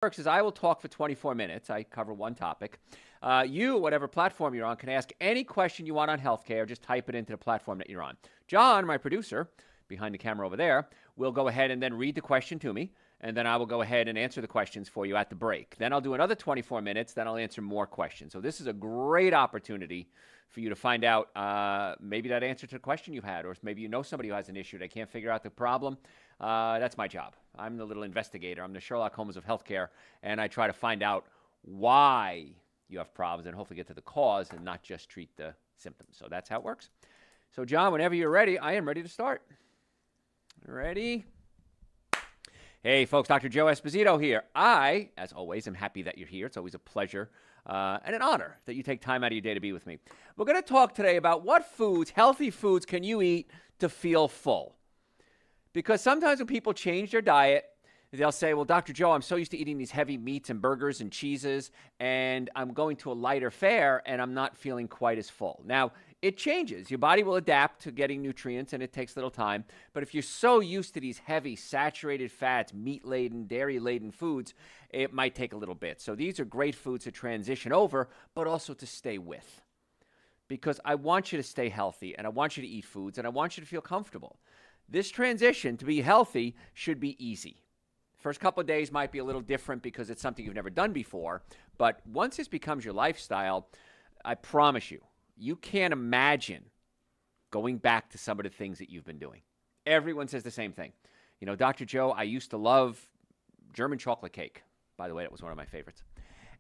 Works is I will talk for 24 minutes. I cover one topic. You, whatever platform you're on, can ask any question you want on healthcare. Just type it into the platform that you're on. John, my producer, behind the camera over there, will go ahead and then read the question to me, and then I will go ahead and answer the questions for you at the break. Then I'll do another 24 minutes, then I'll answer more questions. So this is a great opportunity for you to find out maybe that answer to the question you had, or maybe you know somebody who has an issue, they can't figure out the problem. That's my job. I'm the little investigator. I'm the Sherlock Holmes of healthcare, and I try to find out why you have problems and hopefully get to the cause and not just treat the symptoms. So that's how it works. So, John, whenever you're ready, I am ready to start. Ready? Hey, folks, Dr. Joe Esposito here. I, as always, am happy that you're here. It's always a pleasure and an honor that you take time out of your day to be with me. We're going to talk today about what foods, healthy foods, can you eat to feel full? Because sometimes when people change their diet, they'll say, well, Dr. Joe, I'm so used to eating these heavy meats and burgers and cheeses, and I'm going to a lighter fare, and I'm not feeling quite as full. Now, it changes. Your body will adapt to getting nutrients, and it takes a little time. But if you're so used to these heavy, saturated fats, meat-laden, dairy-laden foods, it might take a little bit. So these are great foods to transition over, but also to stay with. Because I want you to stay healthy, and I want you to eat foods, and I want you to feel comfortable. This transition to be healthy should be easy. First couple of days might be a little different because it's something you've never done before. But once this becomes your lifestyle, I promise you, you can't imagine going back to some of the things that you've been doing. Everyone says the same thing. You know, Dr. Joe, I used to love German chocolate cake. By the way, that was one of my favorites.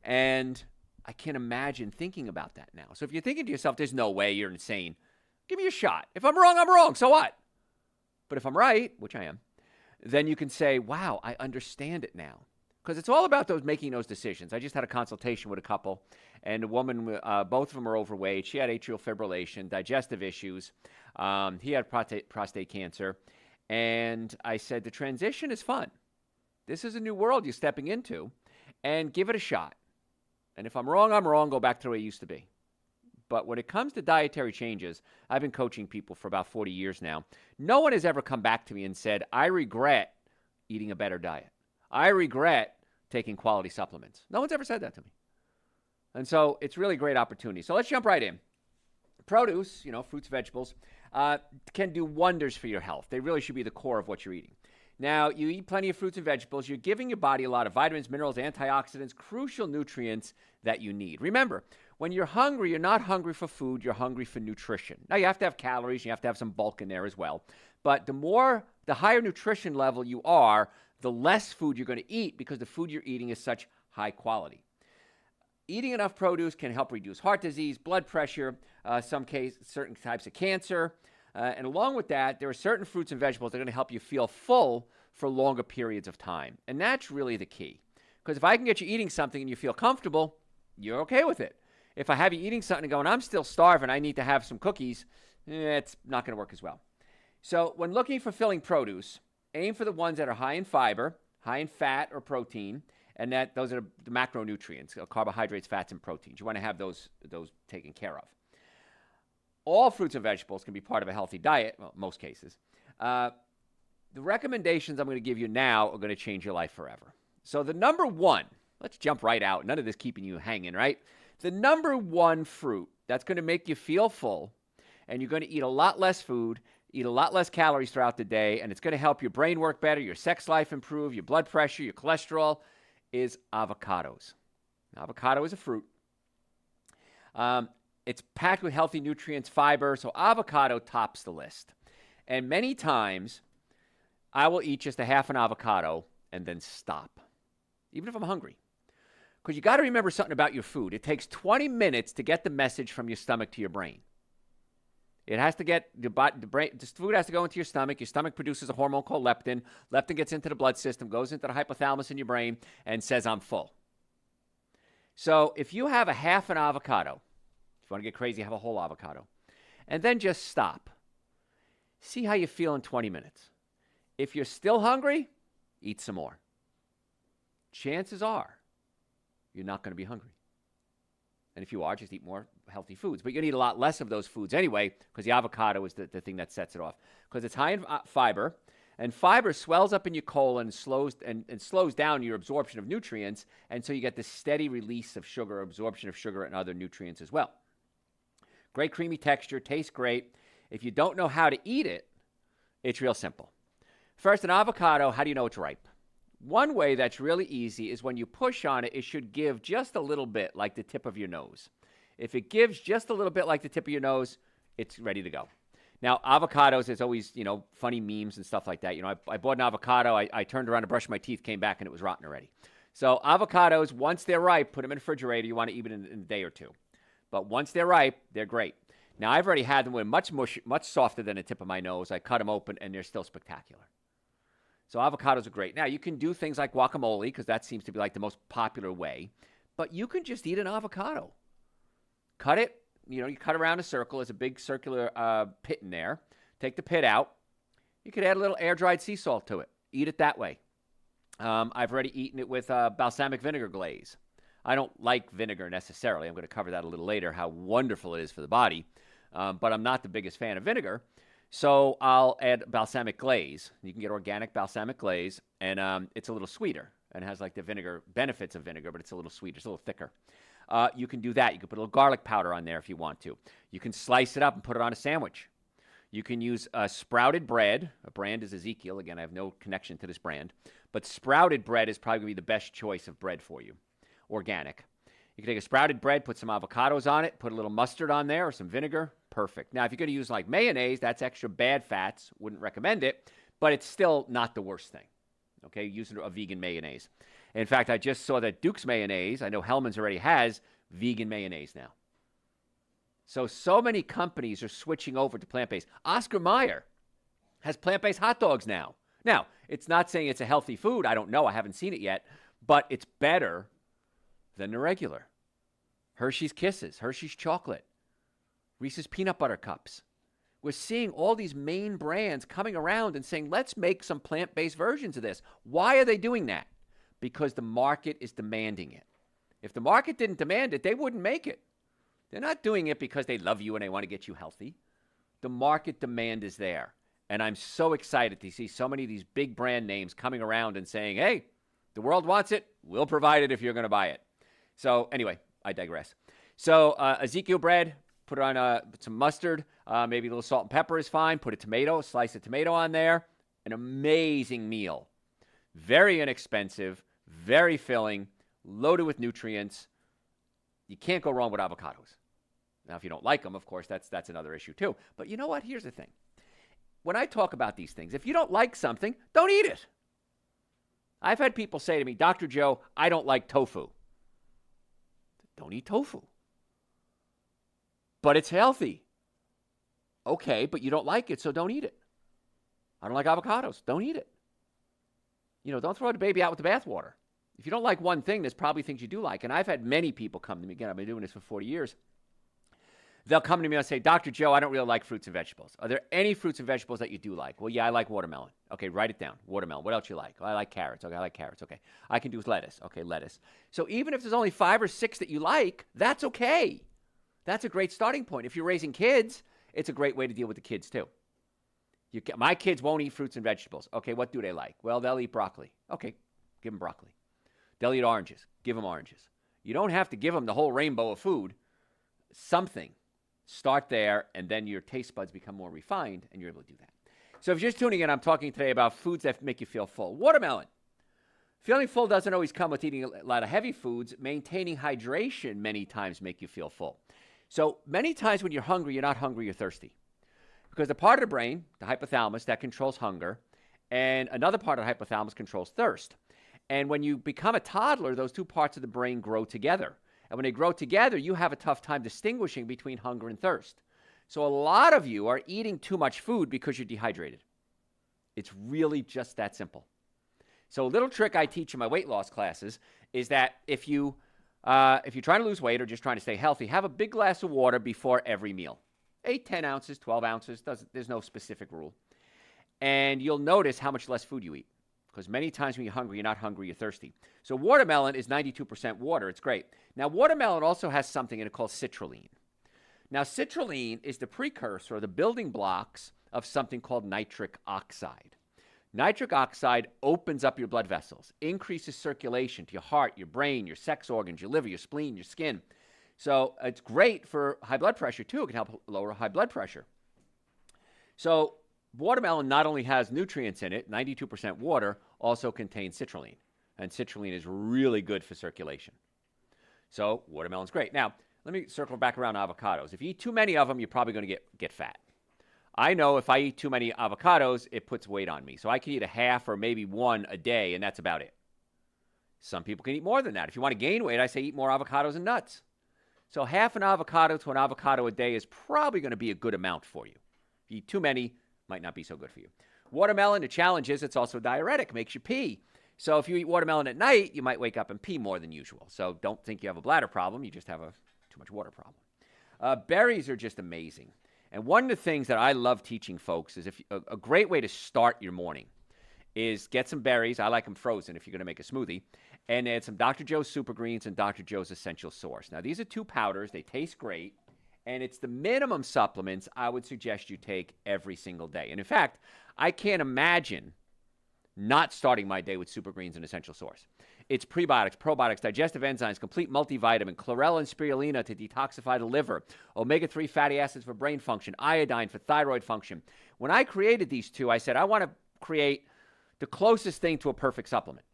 And I can't imagine thinking about that now. So if you're thinking to yourself, there's no way, you're insane, give me a shot. If I'm wrong, I'm wrong. So what? But if I'm right, which I am, then you can say, wow, I understand it now. Because it's all about making those decisions. I just had a consultation with a couple, and a woman, both of them are overweight. She had atrial fibrillation, digestive issues. He had prostate cancer. And I said, the transition is fun. This is a new world you're stepping into, and give it a shot. And if I'm wrong, I'm wrong. Go back to the way it used to be. But when it comes to dietary changes, I've been coaching people for about 40 years now. No one has ever come back to me and said, I regret eating a better diet. I regret taking quality supplements. No one's ever said that to me. And so it's really a great opportunity. So let's jump right in. Produce, fruits, vegetables, can do wonders for your health. They really should be the core of what you're eating. Now, you eat plenty of fruits and vegetables. You're giving your body a lot of vitamins, minerals, antioxidants, crucial nutrients that you need. Remember, when you're hungry, you're not hungry for food, you're hungry for nutrition. Now, you have to have calories, you have to have some bulk in there as well. But the higher nutrition level you are, the less food you're going to eat because the food you're eating is such high quality. Eating enough produce can help reduce heart disease, blood pressure, certain types of cancer. And along with that, there are certain fruits and vegetables that are going to help you feel full for longer periods of time. And that's really the key. Because if I can get you eating something and you feel comfortable, you're okay with it. If I have you eating something and going, I'm still starving, I need to have some cookies, it's not going to work as well. So when looking for filling produce, aim for the ones that are high in fiber, high in fat or protein, and those are the macronutrients, carbohydrates, fats, and proteins. You want to have those taken care of. All fruits and vegetables can be part of a healthy diet, well, most cases. The recommendations I'm going to give you now are going to change your life forever. So the number one, let's jump right out. None of this keeping you hanging, right? The number one fruit that's going to make you feel full, and you're going to eat a lot less food, eat a lot less calories throughout the day, and it's going to help your brain work better, your sex life improve, your blood pressure, your cholesterol, is avocados. Avocado is a fruit. It's packed with healthy nutrients, fiber, so avocado tops the list. And many times, I will eat just a half an avocado and then stop, even if I'm hungry. Because you got to remember something about your food. It takes 20 minutes to get the message from your stomach to your brain. It has to get the brain. This food has to go into your stomach. Your stomach produces a hormone called leptin. Leptin gets into the blood system, goes into the hypothalamus in your brain, and says, I'm full. So if you have a half an avocado, if you want to get crazy, have a whole avocado, and then just stop. See how you feel in 20 minutes. If you're still hungry, eat some more. Chances are you're not going to be hungry. And if you are, just eat more healthy foods. But you're going to eat a lot less of those foods anyway, because the avocado is the thing that sets it off. Because it's high in fiber, And fiber swells up in your colon and slows down your absorption of nutrients. And so you get this steady release of sugar, absorption of sugar and other nutrients as well. Great creamy texture, tastes great. If you don't know how to eat it, it's real simple. First, an avocado, how do you know it's ripe? One way that's really easy is when you push on it, it should give just a little bit like the tip of your nose. If it gives just a little bit like the tip of your nose, it's ready to go. Now, avocados, there's always, funny memes and stuff like that. I bought an avocado, I turned around to brush my teeth, came back, and it was rotten already. So avocados, once they're ripe, put them in the refrigerator. You want to eat it in a day or two. But once they're ripe, they're great. Now, I've already had them with much softer than the tip of my nose. I cut them open, and they're still spectacular. So avocados are great. Now, you can do things like guacamole, because that seems to be like the most popular way. But you can just eat an avocado. Cut it. You cut around a circle. There's a big circular pit in there. Take the pit out. You could add a little air-dried sea salt to it. Eat it that way. I've already eaten it with balsamic vinegar glaze. I don't like vinegar necessarily. I'm going to cover that a little later, how wonderful it is for the body. But I'm not the biggest fan of vinegar. So I'll add balsamic glaze. You can get organic balsamic glaze, and it's a little sweeter. And it has like the vinegar benefits of vinegar, but it's a little sweeter. It's a little thicker. You can do that. You can put a little garlic powder on there if you want to. You can slice it up and put it on a sandwich. You can use sprouted bread. A brand is Ezekiel. Again, I have no connection to this brand. But sprouted bread is probably going to be the best choice of bread for you. Organic. You can take a sprouted bread, put some avocados on it, put a little mustard on there or some vinegar. Perfect. Now, if you're going to use like mayonnaise, that's extra bad fats. Wouldn't recommend it, but it's still not the worst thing. Okay, using a vegan mayonnaise. In fact, I just saw that Duke's mayonnaise, I know Hellmann's already has vegan mayonnaise now. So many companies are switching over to plant-based. Oscar Mayer has plant-based hot dogs now. Now, it's not saying it's a healthy food. I don't know. I haven't seen it yet. But it's better than the regular. Hershey's Kisses, Hershey's Chocolate, Reese's Peanut Butter Cups. We're seeing all these main brands coming around and saying, let's make some plant-based versions of this. Why are they doing that? Because the market is demanding it. If the market didn't demand it, they wouldn't make it. They're not doing it because they love you and they want to get you healthy. The market demand is there. And I'm so excited to see so many of these big brand names coming around and saying, hey, the world wants it. We'll provide it if you're going to buy it. So anyway, I digress. So Ezekiel bread, put it on some mustard, maybe a little salt and pepper is fine. Put a slice of tomato on there. An amazing meal. Very inexpensive, very filling, loaded with nutrients. You can't go wrong with avocados. Now, if you don't like them, of course, that's another issue too. But you know what? Here's the thing. When I talk about these things, if you don't like something, don't eat it. I've had people say to me, Dr. Joe, I don't like tofu. Don't eat tofu. But it's healthy. Okay, but you don't like it, so don't eat it. I don't like avocados. Don't eat it. Don't throw the baby out with the bathwater. If you don't like one thing, there's probably things you do like. And I've had many people come to me. Again, I've been doing this for 40 years. They'll come to me and say, Dr. Joe, I don't really like fruits and vegetables. Are there any fruits and vegetables that you do like? Well, yeah, I like watermelon. Okay, write it down. Watermelon. What else you like? Oh, I like carrots. Okay, I like carrots. Okay. I can do lettuce. Okay, lettuce. So even if there's only 5 or 6 that you like, that's okay. That's a great starting point. If you're raising kids, it's a great way to deal with the kids too. My kids won't eat fruits and vegetables. Okay, what do they like? Well, they'll eat broccoli. Okay, give them broccoli. They'll eat oranges. Give them oranges. You don't have to give them the whole rainbow of food. Something. Start there, and then your taste buds become more refined, and you're able to do that. So if you're just tuning in, I'm talking today about foods that make you feel full. Watermelon. Feeling full doesn't always come with eating a lot of heavy foods. Maintaining hydration many times make you feel full. So many times when you're hungry, you're not hungry, you're thirsty. Because the part of the brain, the hypothalamus, that controls hunger, and another part of the hypothalamus controls thirst. And when you become a toddler, those two parts of the brain grow together. And when they grow together, you have a tough time distinguishing between hunger and thirst. So a lot of you are eating too much food because you're dehydrated. It's really just that simple. So a little trick I teach in my weight loss classes is that if you're trying to lose weight or just trying to stay healthy, have a big glass of water before every meal. 8, 10 ounces, 12 ounces, there's no specific rule. And you'll notice how much less food you eat. Because many times when you're hungry, you're not hungry, you're thirsty. So watermelon is 92% water. It's great. Now, watermelon also has something in it called citrulline. Now, citrulline is the precursor or the building blocks of something called nitric oxide. Nitric oxide opens up your blood vessels, increases circulation to your heart, your brain, your sex organs, your liver, your spleen, your skin. So it's great for high blood pressure too. It can help lower high blood pressure. So watermelon not only has nutrients in it, 92% water, also contains citrulline. And citrulline is really good for circulation. So watermelon's great. Now, let me circle back around avocados. If you eat too many of them, you're probably going to get fat. I know if I eat too many avocados, it puts weight on me. So I can eat a half or maybe one a day, and that's about it. Some people can eat more than that. If you want to gain weight, I say eat more avocados and nuts. So half an avocado to an avocado a day is probably going to be a good amount for you. If you eat too many, might not be so good for you. Watermelon, the challenge is it's also diuretic, makes you pee. So if you eat watermelon at night, you might wake up and pee more than usual. So don't think you have a bladder problem. You just have a too much water problem. Berries are just amazing. And one of the things that I love teaching folks is a great way to start your morning is get some berries. I like them frozen if you're going to make a smoothie. And add some Dr. Joe's Super Greens and Dr. Joe's Essential Source. Now, these are two powders. They taste great. And it's the minimum supplements I would suggest you take every single day. And in fact, I can't imagine not starting my day with Super Greens and Essential Source. It's prebiotics, probiotics, digestive enzymes, complete multivitamin, chlorella and spirulina to detoxify the liver, omega-3 fatty acids for brain function, iodine for thyroid function. When I created these two, I said, I want to create the closest thing to a perfect supplement.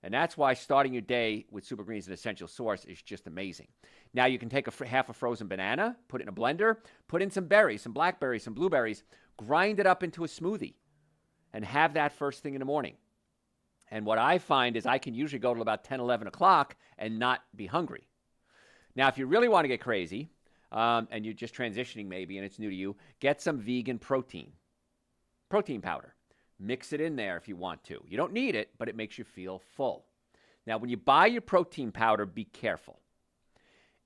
And that's why starting your day with Super Greens and Essential Source is just amazing. Now you can take half a frozen banana, put it in a blender, put in some berries, some blackberries, some blueberries, grind it up into a smoothie, and have that first thing in the morning. And what I find is I can usually go till about 10, 11 o'clock and not be hungry. Now, if you really want to get crazy, and you're just transitioning maybe and it's new to you, get some vegan protein powder. Mix it in there if you want to. You don't need it, but it makes you feel full. Now, when you buy your protein powder, be careful.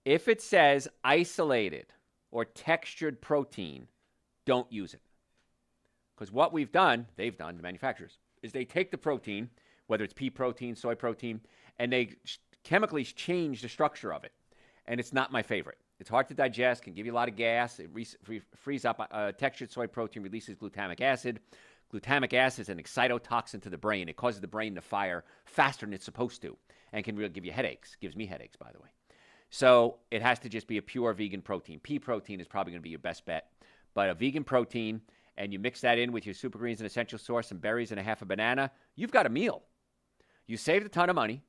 If it says isolated or textured protein, don't use it. Because what they've done, the manufacturers, is they take the protein, whether it's pea protein, soy protein, and they chemically change the structure of it. And it's not my favorite. It's hard to digest, can give you a lot of gas. It frees up textured soy protein, releases glutamic acid. Glutamic acid is an excitotoxin to the brain. It causes the brain to fire faster than it's supposed to and can really give you headaches. Gives me headaches, by the way. So it has to just be a pure vegan protein. Pea protein is probably going to be your best bet. But a vegan protein, and you mix that in with your Super Greens and Essential Source, some berries and a half a banana, you've got a meal. You saved a ton of money.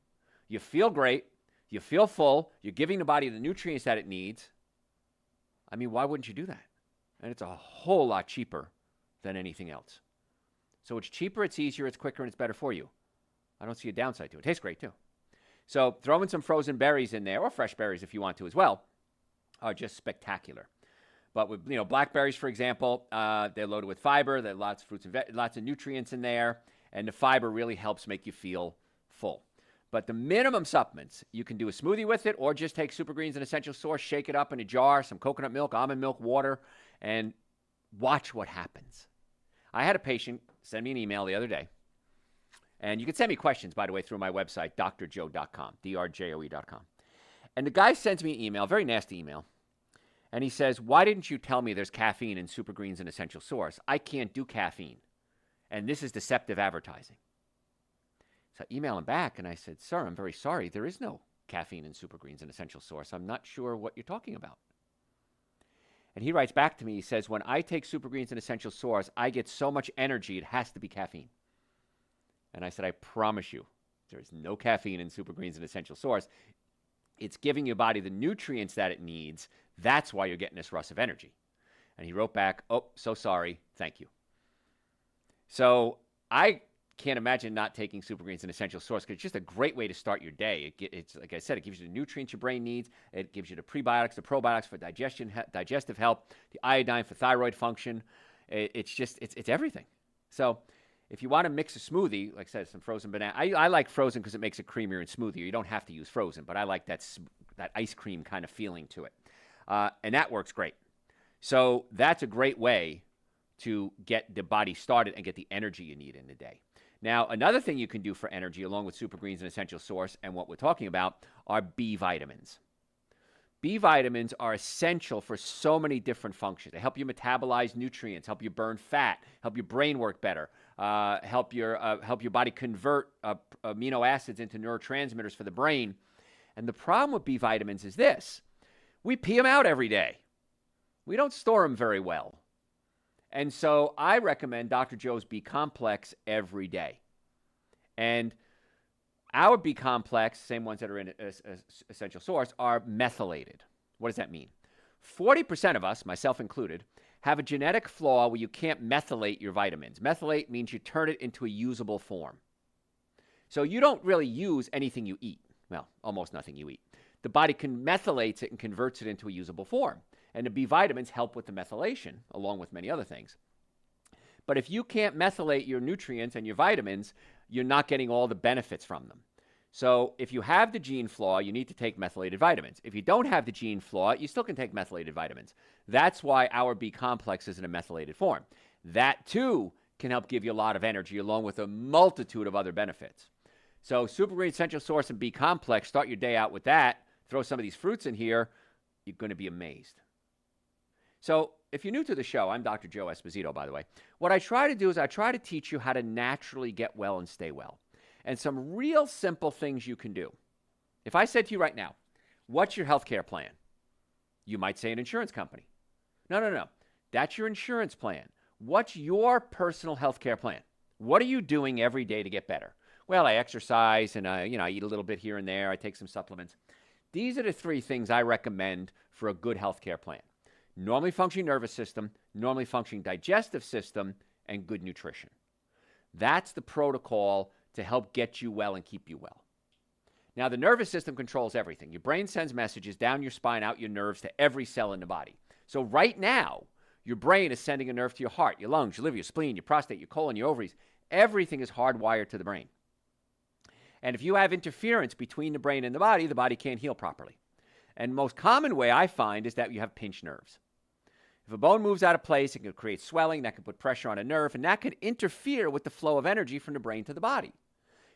You feel great. You feel full. You're giving the body the nutrients that it needs. I mean, why wouldn't you do that? And it's a whole lot cheaper than anything else. So it's cheaper, it's easier, it's quicker, and it's better for you. I don't see a downside to it. It tastes great, too. So throw in some frozen berries in there, or fresh berries if you want to as well, are just spectacular. But with blackberries, for example, they're loaded with fiber. There are lots of fruits and lots of nutrients in there, and the fiber really helps make you feel full. But the minimum supplements, you can do a smoothie with it, or just take Super Greens and Essential Source, shake it up in a jar, some coconut milk, almond milk, water, and watch what happens. I had a patient send me an email the other day, and you can send me questions, by the way, through my website, drjoe.com, drjoe.com. And the guy sends me an email, very nasty email, and he says, why didn't you tell me there's caffeine in Super Greens and Essential Source? I can't do caffeine, and this is deceptive advertising. So I emailed him back, and I said, sir, I'm very sorry. There is no caffeine in Super Greens and Essential Source. I'm not sure what you're talking about. And he writes back to me, he says, when I take Super Greens and Essential Source, I get so much energy, it has to be caffeine. And I said, I promise you, there is no caffeine in Super Greens and Essential Source. It's giving your body the nutrients that it needs. That's why you're getting this rush of energy. And he wrote back, oh, so sorry, thank you. So I can't imagine not taking Super Greens and Essential Source because it's just a great way to start your day. It's like I said, it gives you the nutrients your brain needs. It gives you the prebiotics, the probiotics for digestive health, the iodine for thyroid function. It's everything. So if you want to mix a smoothie, like I said, some frozen banana. I like frozen because it makes it creamier and smoother. You don't have to use frozen, but I like that ice cream kind of feeling to it. And that works great. So that's a great way to get the body started and get the energy you need in the day. Now, another thing you can do for energy, along with Super Greens and Essential Source, and what we're talking about, are B vitamins. B vitamins are essential for so many different functions. They help you metabolize nutrients, help you burn fat, help your brain work better, help your body convert amino acids into neurotransmitters for the brain. And the problem with B vitamins is this: we pee them out every day. We don't store them very well. And so I recommend Dr. Joe's B complex every day. And our B complex, same ones that are in Essential Source, are methylated. What does that mean? 40% of us, myself included, have a genetic flaw where you can't methylate your vitamins. Methylate means you turn it into a usable form. So you don't really use anything you eat. Well, almost nothing you eat. The body methylates it and converts it into a usable form. And the B vitamins help with the methylation, along with many other things. But if you can't methylate your nutrients and your vitamins, you're not getting all the benefits from them. So if you have the gene flaw, you need to take methylated vitamins. If you don't have the gene flaw, you still can take methylated vitamins. That's why our B complex is in a methylated form. That, too, can help give you a lot of energy, along with a multitude of other benefits. So Super Green Essential Source and B complex, start your day out with that. Throw some of these fruits in here. You're going to be amazed. So if you're new to the show, I'm Dr. Joe Esposito, by the way. What I try to do is I try to teach you how to naturally get well and stay well. And some real simple things you can do. If I said to you right now, what's your healthcare plan? You might say an insurance company. No. That's your insurance plan. What's your personal healthcare plan? What are you doing every day to get better? Well, I exercise and I eat a little bit here and there. I take some supplements. These are the three things I recommend for a good healthcare plan. Normally functioning nervous system, normally functioning digestive system, and good nutrition. That's the protocol to help get you well and keep you well. Now, the nervous system controls everything. Your brain sends messages down your spine, out your nerves to every cell in the body. So right now, your brain is sending a nerve to your heart, your lungs, your liver, your spleen, your prostate, your colon, your ovaries. Everything is hardwired to the brain. And if you have interference between the brain and the body can't heal properly. And the most common way I find is that you have pinched nerves. If a bone moves out of place, it can create swelling, that can put pressure on a nerve, and that could interfere with the flow of energy from the brain to the body.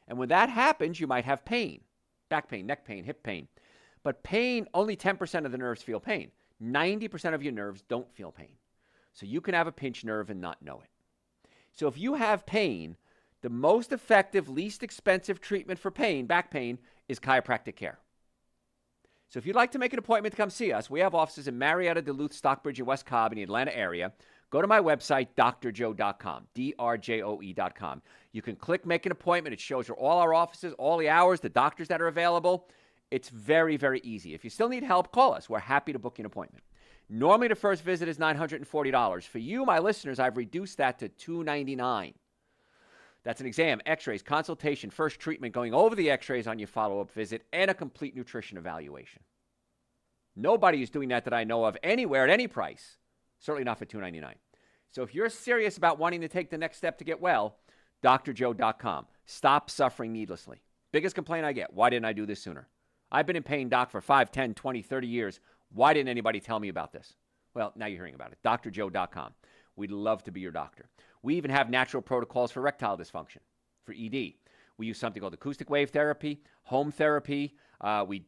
And when that happens, you might have pain, back pain, neck pain, hip pain. But pain, only 10% of the nerves feel pain. 90% of your nerves don't feel pain. So you can have a pinched nerve and not know it. So if you have pain, the most effective, least expensive treatment for pain, back pain, is chiropractic care. So if you'd like to make an appointment to come see us, we have offices in Marietta, Duluth, Stockbridge, and West Cobb in the Atlanta area. Go to my website, drjoe.com, drjoe.com. You can click Make an Appointment. It shows you all our offices, all the hours, the doctors that are available. It's very, very easy. If you still need help, call us. We're happy to book you an appointment. Normally, the first visit is $940. For you, my listeners, I've reduced that to $299. That's an exam, x-rays, consultation, first treatment, going over the x-rays on your follow-up visit, and a complete nutrition evaluation. Nobody is doing that I know of anywhere at any price. Certainly not for $299. So if you're serious about wanting to take the next step to get well, drjoe.com. Stop suffering needlessly. Biggest complaint I get, why didn't I do this sooner? I've been in pain, doc, for 5, 10, 20, 30 years. Why didn't anybody tell me about this? Well, now you're hearing about it. drjoe.com. We'd love to be your doctor. We even have natural protocols for erectile dysfunction, for ED. We use something called acoustic wave therapy, home therapy.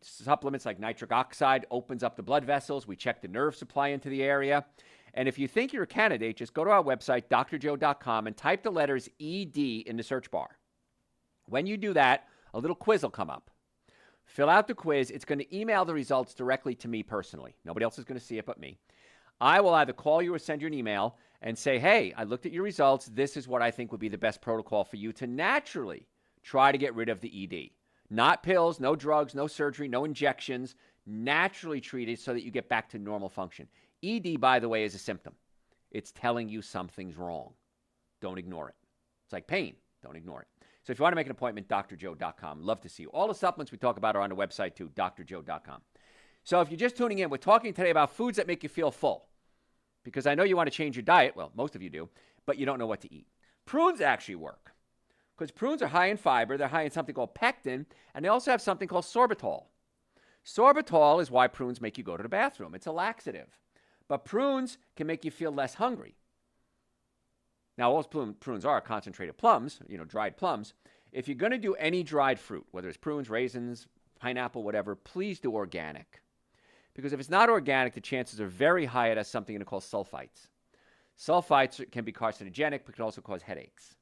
Supplements like nitric oxide opens up the blood vessels. We check the nerve supply into the area. And if you think you're a candidate, just go to our website, drjoe.com, and type the letters ED in the search bar. When you do that, a little quiz will come up. Fill out the quiz. It's going to email the results directly to me personally. Nobody else is going to see it but me. I will either call you or send you an email and say, hey, I looked at your results. This is what I think would be the best protocol for you to naturally try to get rid of the ED. Not pills, no drugs, no surgery, no injections. Naturally treated so that you get back to normal function. ED, by the way, is a symptom. It's telling you something's wrong. Don't ignore it. It's like pain. Don't ignore it. So if you want to make an appointment, drjoe.com. Love to see you. All the supplements we talk about are on the website too, drjoe.com. So if you're just tuning in, we're talking today about foods that make you feel full. Because I know you want to change your diet. Well, most of you do. But you don't know what to eat. Prunes actually work. Because prunes are high in fiber. They're high in something called pectin. And they also have something called sorbitol. Sorbitol is why prunes make you go to the bathroom. It's a laxative. But prunes can make you feel less hungry. Now, all prunes are concentrated plums, dried plums. If you're going to do any dried fruit, whether it's prunes, raisins, pineapple, whatever, please do organic. Because if it's not organic, the chances are very high it has something called sulfites. Sulfites can be carcinogenic, but can also cause headaches.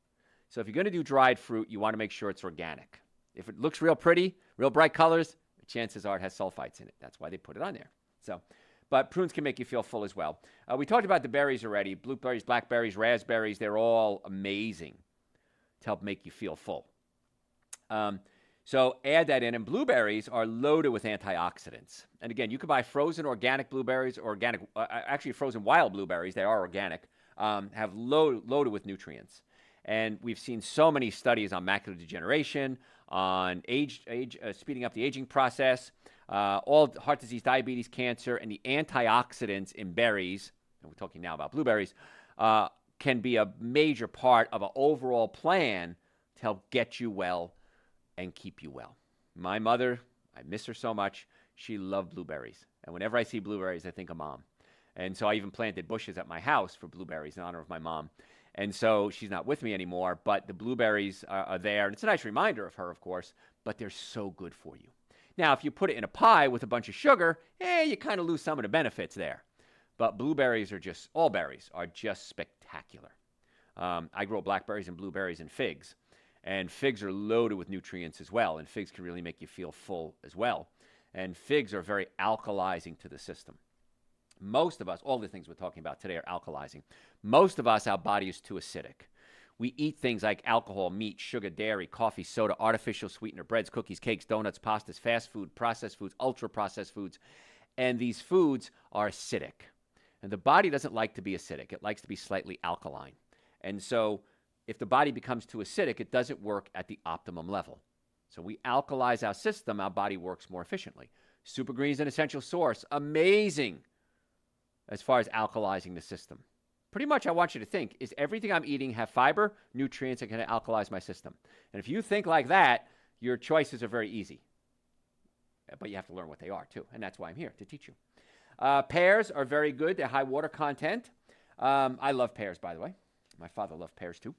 So if you're going to do dried fruit, you want to make sure it's organic. If it looks real pretty, real bright colors, the chances are it has sulfites in it. That's why they put it on there. So, but prunes can make you feel full as well. We talked about the berries already. Blueberries, blackberries, raspberries, they're all amazing to help make you feel full. So add that in. And blueberries are loaded with antioxidants. And again, you can buy frozen organic blueberries or actually frozen wild blueberries. They are organic, have loaded with nutrients. And we've seen so many studies on macular degeneration, on speeding up the aging process, all heart disease, diabetes, cancer, and the antioxidants in berries, and we're talking now about blueberries, can be a major part of an overall plan to help get you well and keep you well. My mother, I miss her so much. She loved blueberries. And whenever I see blueberries, I think of mom. And so I even planted bushes at my house for blueberries in honor of my mom. And so she's not with me anymore, but the blueberries are there. And it's a nice reminder of her, of course, but they're so good for you. Now, if you put it in a pie with a bunch of sugar, you kind of lose some of the benefits there. But blueberries all berries are just spectacular. I grow blackberries and blueberries and figs. And figs are loaded with nutrients as well. And figs can really make you feel full as well. And figs are very alkalizing to the system. Most of us, all the things we're talking about today are alkalizing. Most of us, our body is too acidic. We eat things like alcohol, meat, sugar, dairy, coffee, soda, artificial sweetener, breads, cookies, cakes, donuts, pastas, fast food, processed foods, ultra-processed foods. And these foods are acidic. And the body doesn't like to be acidic. It likes to be slightly alkaline. And so if the body becomes too acidic, it doesn't work at the optimum level. So we alkalize our system, our body works more efficiently. Super Green is an essential source. Amazing as far as alkalizing the system. Pretty much I want you to think, is everything I'm eating have fiber, nutrients that can alkalize my system? And if you think like that, your choices are very easy. But you have to learn what they are too, and that's why I'm here, to teach you. Pears are very good. They're high water content. I love pears, by the way. My father loved pears too.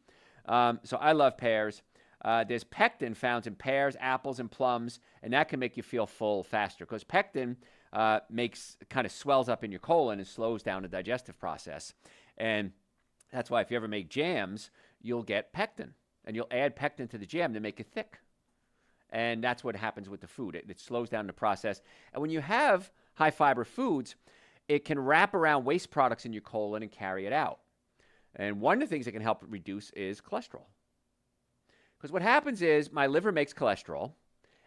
So I love pears. There's pectin found in pears, apples, and plums, and that can make you feel full faster because pectin kind of swells up in your colon and slows down the digestive process. And that's why if you ever make jams, you'll get pectin, and you'll add pectin to the jam to make it thick. And that's what happens with the food. It slows down the process. And when you have high fiber foods, it can wrap around waste products in your colon and carry it out. And one of the things that can help reduce is cholesterol. Because what happens is my liver makes cholesterol,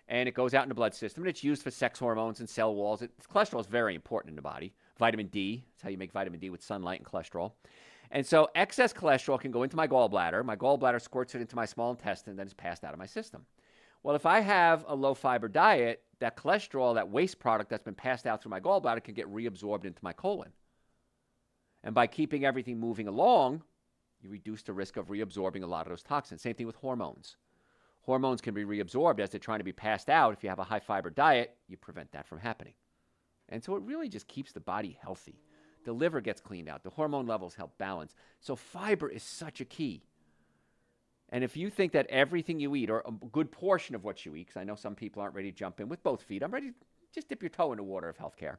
and it goes out in the blood system, and it's used for sex hormones and cell walls. Cholesterol is very important in the body. Vitamin D, that's how you make vitamin D, with sunlight and cholesterol. And so excess cholesterol can go into my gallbladder. My gallbladder squirts it into my small intestine, and then it's passed out of my system. Well, if I have a low-fiber diet, that cholesterol, that waste product that's been passed out through my gallbladder can get reabsorbed into my colon. And by keeping everything moving along, you reduce the risk of reabsorbing a lot of those toxins. Same thing with hormones. Hormones can be reabsorbed as they're trying to be passed out. If you have a high-fiber diet, you prevent that from happening. And so it really just keeps the body healthy. The liver gets cleaned out. The hormone levels help balance. So fiber is such a key. And if you think that everything you eat, or a good portion of what you eat, because I know some people aren't ready to jump in with both feet. I'm ready to just dip your toe in the water of healthcare.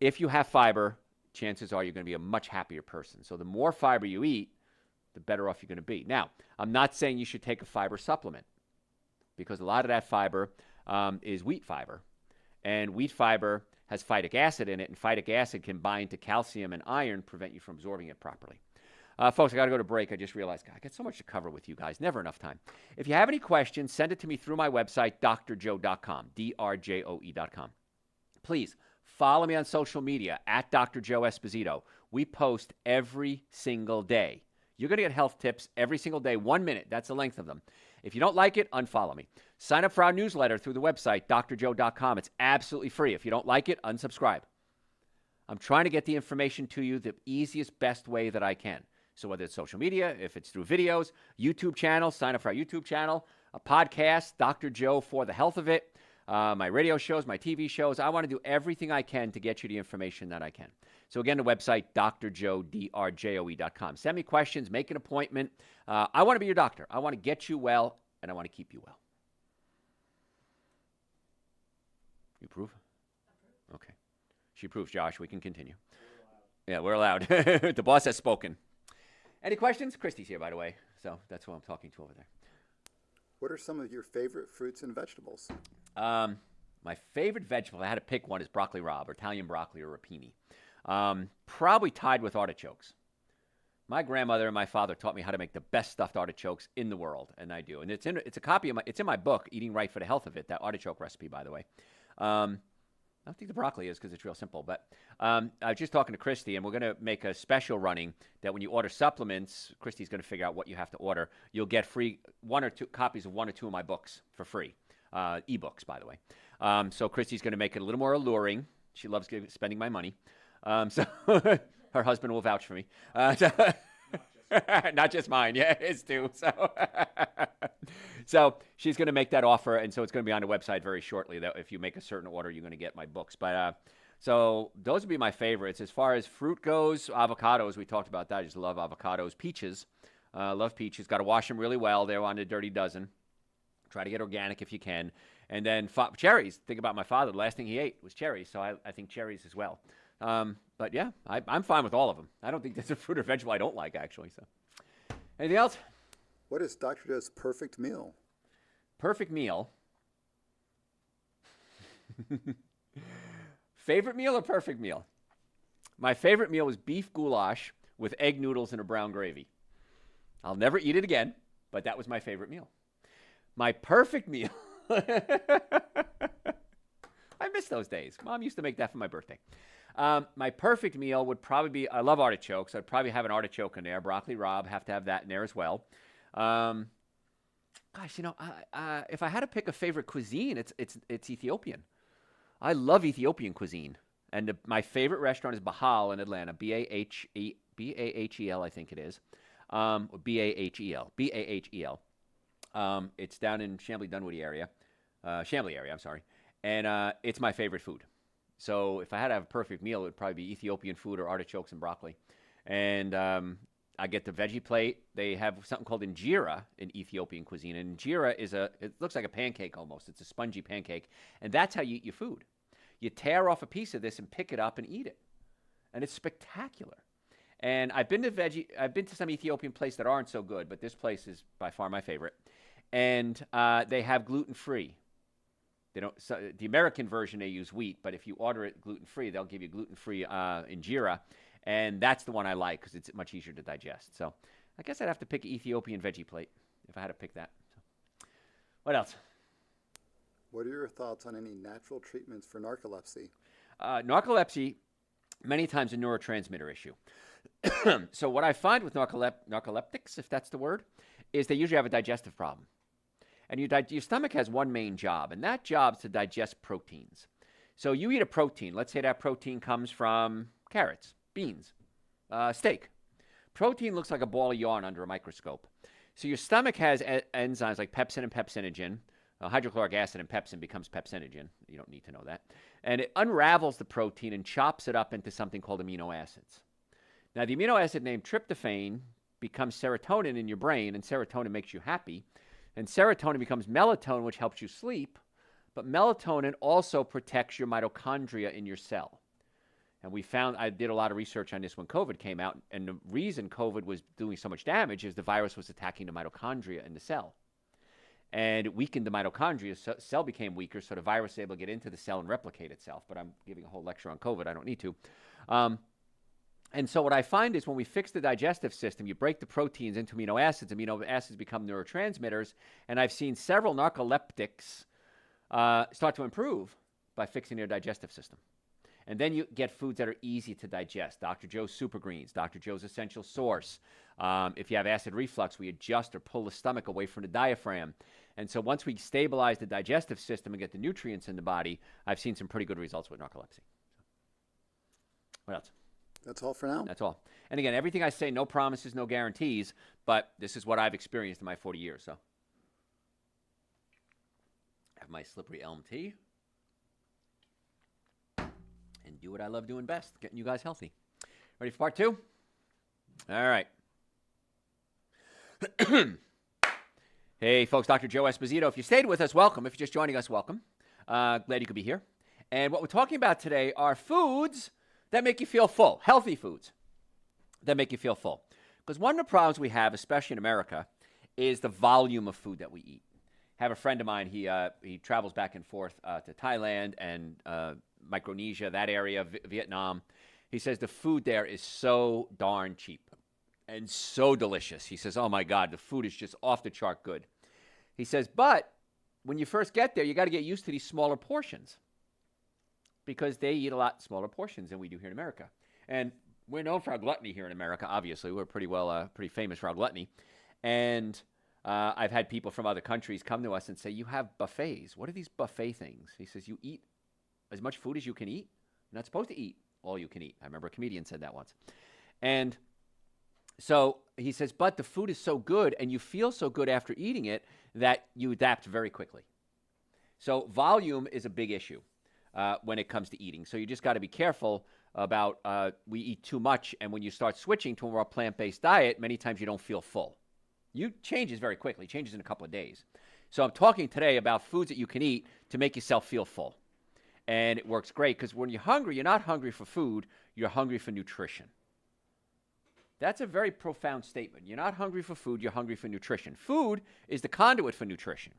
If you have fiber, chances are you're going to be a much happier person. So the more fiber you eat, the better off you're going to be. Now, I'm not saying you should take a fiber supplement, because a lot of that fiber is wheat fiber. And wheat fiber has phytic acid in it, and phytic acid can bind to calcium and iron, prevent you from absorbing it properly. Folks, I got to go to break. I just realized, God, I got so much to cover with you guys. Never enough time. If you have any questions, send it to me through my website, drjoe.com, drjoe.com. Please follow me on social media, at Dr. Joe Esposito. We post every single day. You're going to get health tips every single day, 1 minute. That's the length of them. If you don't like it, unfollow me. Sign up for our newsletter through the website, drjoe.com. It's absolutely free. If you don't like it, unsubscribe. I'm trying to get the information to you the easiest, best way that I can. So whether it's social media, if it's through videos, YouTube channel, sign up for our YouTube channel, a podcast, Dr. Joe for the health of it, my radio shows, my TV shows. I want to do everything I can to get you the information that I can. So again, the website, drjoe, drjoe.com. Send me questions, make an appointment. I want to be your doctor. I want to get you well, and I want to keep you well. You approve? Okay. She approves, Josh. We can continue. Yeah, we're allowed. The boss has spoken. Any questions? Christy's here, by the way. So that's who I'm talking to over there. What are some of your favorite fruits and vegetables? My favorite vegetable, if I had to pick one, is broccoli rabe, or Italian broccoli, or rapini. Probably tied with artichokes. My grandmother and my father taught me how to make the best stuffed artichokes in the world, and I do. And it's a copy of it's in my book, Eating Right for the Health of It, that artichoke recipe, by the way. I don't think the broccoli is because it's real simple. But I was just talking to Christy, and we're going to make a special running that when you order supplements, Christy's going to figure out what you have to order. You'll get free 1 or 2 copies of 1 or 2 of my books for free. Ebooks, by the way. So Christy's going to make it a little more alluring. She loves spending my money. So her husband will vouch for me. Not just mine. Yeah, his too. So she's going to make that offer, and so it's going to be on the website very shortly. That if you make a certain order, you're going to get my books. But so those would be my favorites. As far as fruit goes, avocados, we talked about that. I just love avocados. Peaches, love peaches. Got to wash them really well. They're on the Dirty Dozen. Try to get organic if you can. And then cherries. Think about my father. The last thing he ate was cherries, so I think cherries as well. But yeah, I'm fine with all of them. I don't think there's a fruit or vegetable I don't like, actually. So, anything else? What is Dr. Joe's perfect meal? Perfect meal. Favorite meal or perfect meal? My favorite meal was beef goulash with egg noodles and a brown gravy. I'll never eat it again, but that was my favorite meal. My perfect meal. I miss those days. Mom used to make that for my birthday. My perfect meal would probably be, I love artichokes. I'd probably have an artichoke in there. Broccoli rabe, have to have that in there as well. Gosh, if I had to pick a favorite cuisine, it's Ethiopian. I love Ethiopian cuisine. And my favorite restaurant is Bahal in Atlanta, B-A-H-E-L, I think it is. Or B-A-H-E-L. B-A-H-E-L. It's down in Chambly area. I'm sorry. And it's my favorite food. So if I had to have a perfect meal, it would probably be Ethiopian food or artichokes and broccoli. And I get the veggie plate. They have something called injera in Ethiopian cuisine. And injera it looks like a pancake almost. It's a spongy pancake. And that's how you eat your food. You tear off a piece of this and pick it up and eat it. And it's spectacular. And I've been to some Ethiopian places that aren't so good, but this place is by far my favorite. And they have gluten-free. The American version, they use wheat, but if you order it gluten-free, they'll give you gluten-free injera, and that's the one I like because it's much easier to digest. So I guess I'd have to pick Ethiopian veggie plate if I had to pick that. So, what else? What are your thoughts on any natural treatments for narcolepsy? Narcolepsy, many times a neurotransmitter issue. So what I find with narcoleptics, if that's the word, is they usually have a digestive problem. And your stomach has one main job, and that job is to digest proteins. So you eat a protein. Let's say that protein comes from carrots, beans, steak. Protein looks like a ball of yarn under a microscope. So your stomach has enzymes like pepsin and pepsinogen. Hydrochloric acid and pepsin becomes pepsinogen. You don't need to know that. And it unravels the protein and chops it up into something called amino acids. Now, the amino acid named tryptophan becomes serotonin in your brain, and serotonin makes you happy. And serotonin becomes melatonin, which helps you sleep. But melatonin also protects your mitochondria in your cell. And I did a lot of research on this when COVID came out. And the reason COVID was doing so much damage is the virus was attacking the mitochondria in the cell. And it weakened the mitochondria. So the cell became weaker, so the virus was able to get into the cell and replicate itself. But I'm giving a whole lecture on COVID. I don't need to. And so what I find is when we fix the digestive system, you break the proteins into amino acids become neurotransmitters, and I've seen several narcoleptics start to improve by fixing their digestive system. And then you get foods that are easy to digest. Dr. Joe's Super Greens, Dr. Joe's Essential Source. If you have acid reflux, we adjust or pull the stomach away from the diaphragm. And so once we stabilize the digestive system and get the nutrients in the body, I've seen some pretty good results with narcolepsy. What else? That's all for now. That's all. And again, everything I say, no promises, no guarantees, but this is what I've experienced in my 40 years. So I have my slippery elm tea and do what I love doing best, getting you guys healthy. Ready for part 2? All right. Hey, folks, Dr. Joe Esposito. If you stayed with us, welcome. If you're just joining us, welcome. Glad you could be here. And what we're talking about today are foods that make you feel full, healthy foods that make you feel full. Because one of the problems we have, especially in America, is the volume of food that we eat. I have a friend of mine. He travels back and forth to Thailand and Micronesia, that area, Vietnam. He says the food there is so darn cheap and so delicious. He says, "Oh my God, the food is just off the chart good." He says, but when you first get there, you got to get used to these smaller portions because they eat a lot smaller portions than we do here in America. And we're known for our gluttony here in America. Obviously, we're pretty famous for our gluttony. And I've had people from other countries come to us and say, "You have buffets. What are these buffet things?" He says, "You eat as much food as you can eat. You're not supposed to eat all you can eat." I remember a comedian said that once. And so he says, but the food is so good and you feel so good after eating it that you adapt very quickly. So volume is a big issue when it comes to eating. So you just got to be careful about we eat too much. And when you start switching to a more plant-based diet, many times you don't feel full. You changes very quickly, changes in a couple of days. So I'm talking today about foods that you can eat to make yourself feel full. And it works great because when you're hungry, you're not hungry for food, you're hungry for nutrition. That's a very profound statement. You're not hungry for food, you're hungry for nutrition. Food is the conduit for nutrition.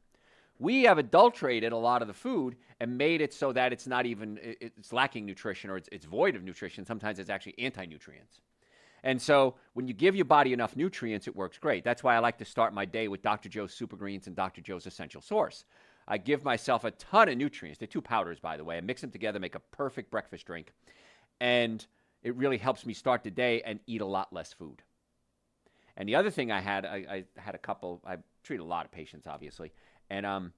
We have adulterated a lot of the food and made it so that it's not even, it's lacking nutrition or it's void of nutrition. Sometimes it's actually anti-nutrients. And so when you give your body enough nutrients, it works great. That's why I like to start my day with Dr. Joe's Super Greens and Dr. Joe's Essential Source. I give myself a ton of nutrients. They're 2 powders, by the way. I mix them together, make a perfect breakfast drink. And it really helps me start the day and eat a lot less food. And the other thing I had a couple, I treat a lot of patients, obviously. And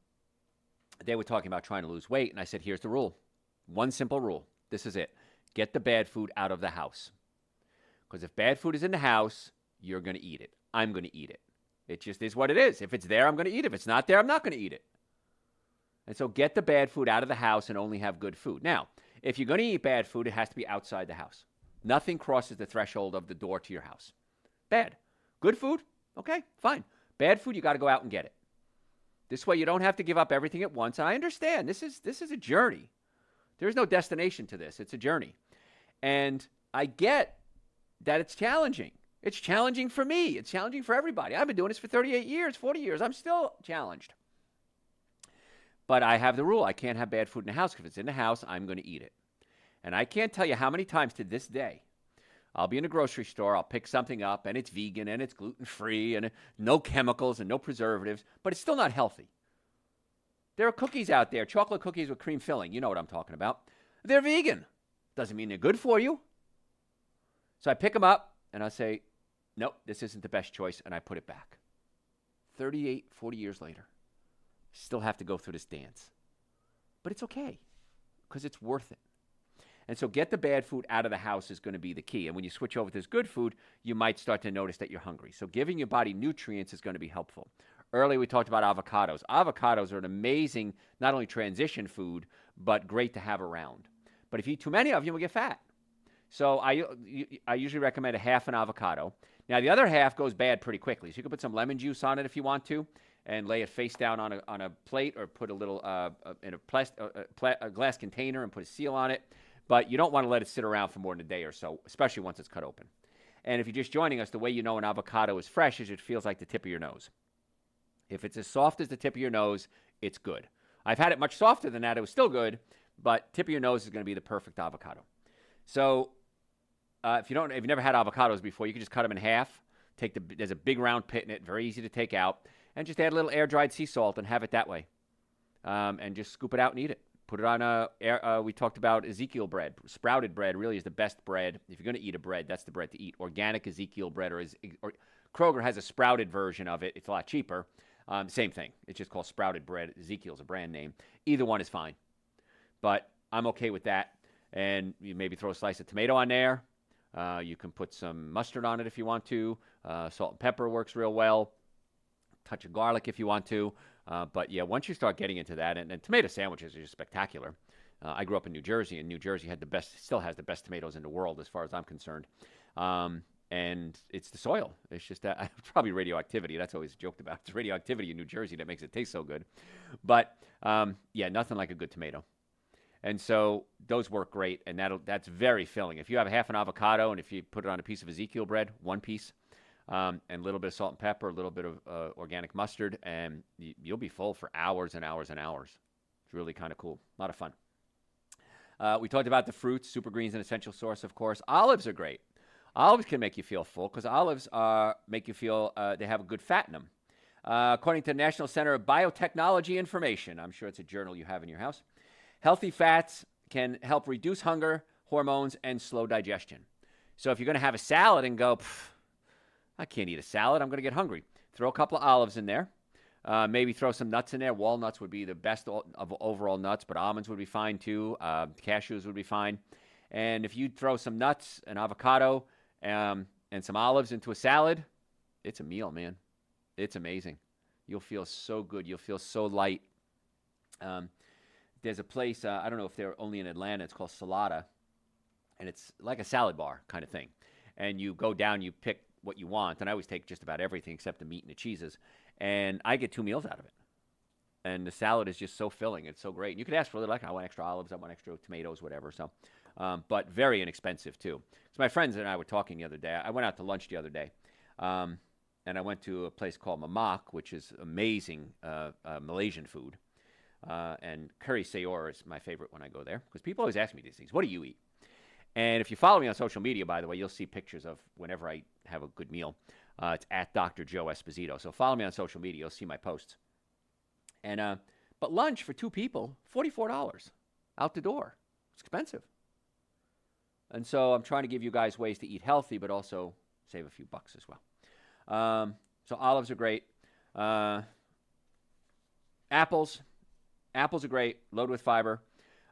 they were talking about trying to lose weight. And I said, here's the rule. One simple rule. This is it. Get the bad food out of the house. Because if bad food is in the house, you're going to eat it. I'm going to eat it. It just is what it is. If it's there, I'm going to eat it. If it's not there, I'm not going to eat it. And so get the bad food out of the house and only have good food. Now, if you're going to eat bad food, it has to be outside the house. Nothing crosses the threshold of the door to your house. Bad. Good food? Okay, fine. Bad food, you got to go out and get it. This way you don't have to give up everything at once. And I understand this is a journey. There's no destination to this. It's a journey. And I get that it's challenging. It's challenging for me. It's challenging for everybody. I've been doing this for 38 years, 40 years. I'm still challenged. But I have the rule. I can't have bad food in the house. If it's in the house, I'm going to eat it. And I can't tell you how many times to this day, I'll be in a grocery store, I'll pick something up, and it's vegan, and it's gluten-free, and no chemicals, and no preservatives, but it's still not healthy. There are cookies out there, chocolate cookies with cream filling. You know what I'm talking about. They're vegan. Doesn't mean they're good for you. So I pick them up, and I say, nope, this isn't the best choice, and I put it back. 38, 40 years later, still have to go through this dance. But it's okay, because it's worth it. And so get the bad food out of the house is going to be the key. And when you switch over to this good food, you might start to notice that you're hungry. So giving your body nutrients is going to be helpful. Earlier we talked about avocados. Avocados are an amazing, not only transition food, but great to have around. But if you eat too many of them, you'll get fat. So I usually recommend a half an avocado. Now the other half goes bad pretty quickly. So you can put some lemon juice on it if you want to, and lay it face down on a plate, or put a little in a glass container and put a seal on it. But you don't want to let it sit around for more than a day or so, especially once it's cut open. And if you're just joining us, the way you know an avocado is fresh is it feels like the tip of your nose. If it's as soft as the tip of your nose, it's good. I've had it much softer than that. It was still good, but tip of your nose is going to be the perfect avocado. So if you've never had avocados before, you can just cut them in half. There's a big round pit in it, very easy to take out, and just add a little air-dried sea salt and have it that way. And just scoop it out and eat it. Put it on we talked about Ezekiel bread. Sprouted bread really is the best bread. If you're going to eat a bread, that's the bread to eat. Organic Ezekiel bread, or Kroger has a sprouted version of it. It's a lot cheaper. Same thing. It's just called sprouted bread. Ezekiel's a brand name. Either one is fine. But I'm okay with that. And you maybe throw a slice of tomato on there. You can put some mustard on it if you want to. Salt and pepper works real well. Touch of garlic if you want to. But yeah, once you start getting into that, and tomato sandwiches are just spectacular. I grew up in New Jersey, and New Jersey still has the best tomatoes in the world as far as I'm concerned. And it's the soil. It's just that probably radioactivity. That's always joked about. It's radioactivity in New Jersey that makes it taste so good. But yeah, nothing like a good tomato. And so those work great, and that's very filling. If you have half an avocado, and if you put it on a piece of Ezekiel bread, one piece, and a little bit of salt and pepper, a little bit of organic mustard, and you'll be full for hours and hours and hours. It's really kind of cool. A lot of fun. We talked about the fruits. Super Green's an essential source, of course. Olives are great. Olives can make you feel full because olives make you feel they have a good fat in them. According to the National Center of Biotechnology Information, I'm sure it's a journal you have in your house, healthy fats can help reduce hunger, hormones, and slow digestion. So if you're going to have a salad and go, I can't eat a salad, I'm going to get hungry, throw a couple of olives in there. Maybe throw some nuts in there. Walnuts would be the best of overall nuts, but almonds would be fine too. Cashews would be fine. And if you throw some nuts, an avocado, and some olives into a salad, it's a meal, man. It's amazing. You'll feel so good. You'll feel so light. There's a place, I don't know if they're only in Atlanta, it's called Salata, and it's like a salad bar kind of thing. And you go down, you pick what you want, and I always take just about everything except the meat and the cheeses. And I get 2 meals out of it. And the salad is just so filling. It's so great. And you could ask for a little, like, I want extra olives, I want extra tomatoes, whatever. So, but very inexpensive, too. So my friends and I were talking the other day. I went out to lunch the other day. And I went to a place called Mamak, which is amazing Malaysian food. And curry sayur is my favorite when I go there. Because people always ask me these things. What do you eat? And if you follow me on social media, by the way, you'll see pictures of whenever I have a good meal. It's at Dr. Joe Esposito. So follow me on social media. You'll see my posts. And but lunch for 2 people, $44 out the door. It's expensive. And so I'm trying to give you guys ways to eat healthy, but also save a few bucks as well. So olives are great. Apples are great, loaded with fiber.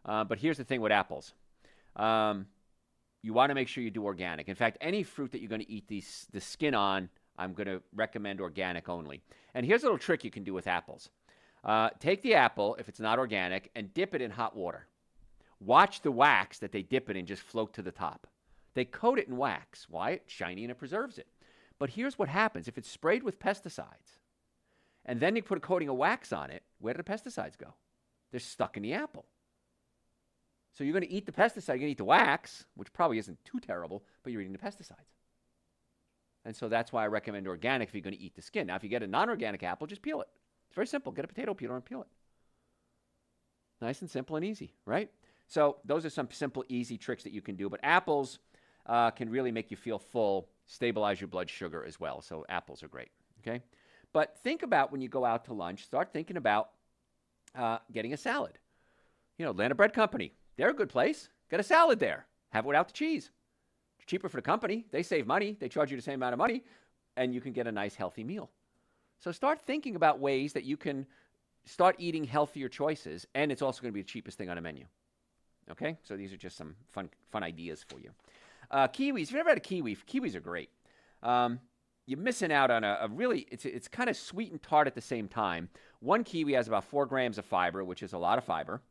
But here's the thing with apples. You want to make sure you do organic. In fact, any fruit that you're going to eat the skin on, I'm going to recommend organic only. And here's a little trick you can do with apples. Take the apple, if it's not organic, and dip it in hot water. Watch the wax that they dip it in just float to the top. They coat it in wax. Why? It's shiny and it preserves it. But here's what happens. If it's sprayed with pesticides, and then you put a coating of wax on it, where do the pesticides go? They're stuck in the apple. So you're going to eat the pesticide, you're going to eat the wax, which probably isn't too terrible, but you're eating the pesticides. And so that's why I recommend organic if you're going to eat the skin. Now, if you get a non-organic apple, just peel it. It's very simple. Get a potato peeler and peel it. Nice and simple and easy, right? So those are some simple, easy tricks that you can do. But apples can really make you feel full, stabilize your blood sugar as well. So apples are great, okay? But think about when you go out to lunch, start thinking about getting a salad. You know, Atlanta Bread Company, they're a good place. Get a salad there. Have it without the cheese. It's cheaper for the company. They save money. They charge you the same amount of money, and you can get a nice, healthy meal. So start thinking about ways that you can start eating healthier choices, and it's also going to be the cheapest thing on a menu. Okay? So these are just some fun ideas for you. Kiwis. If you've never had a kiwi, kiwis are great. You're missing out on a really, it's kind of sweet and tart at the same time. One kiwi has about 4 grams of fiber, which is a lot of fiber.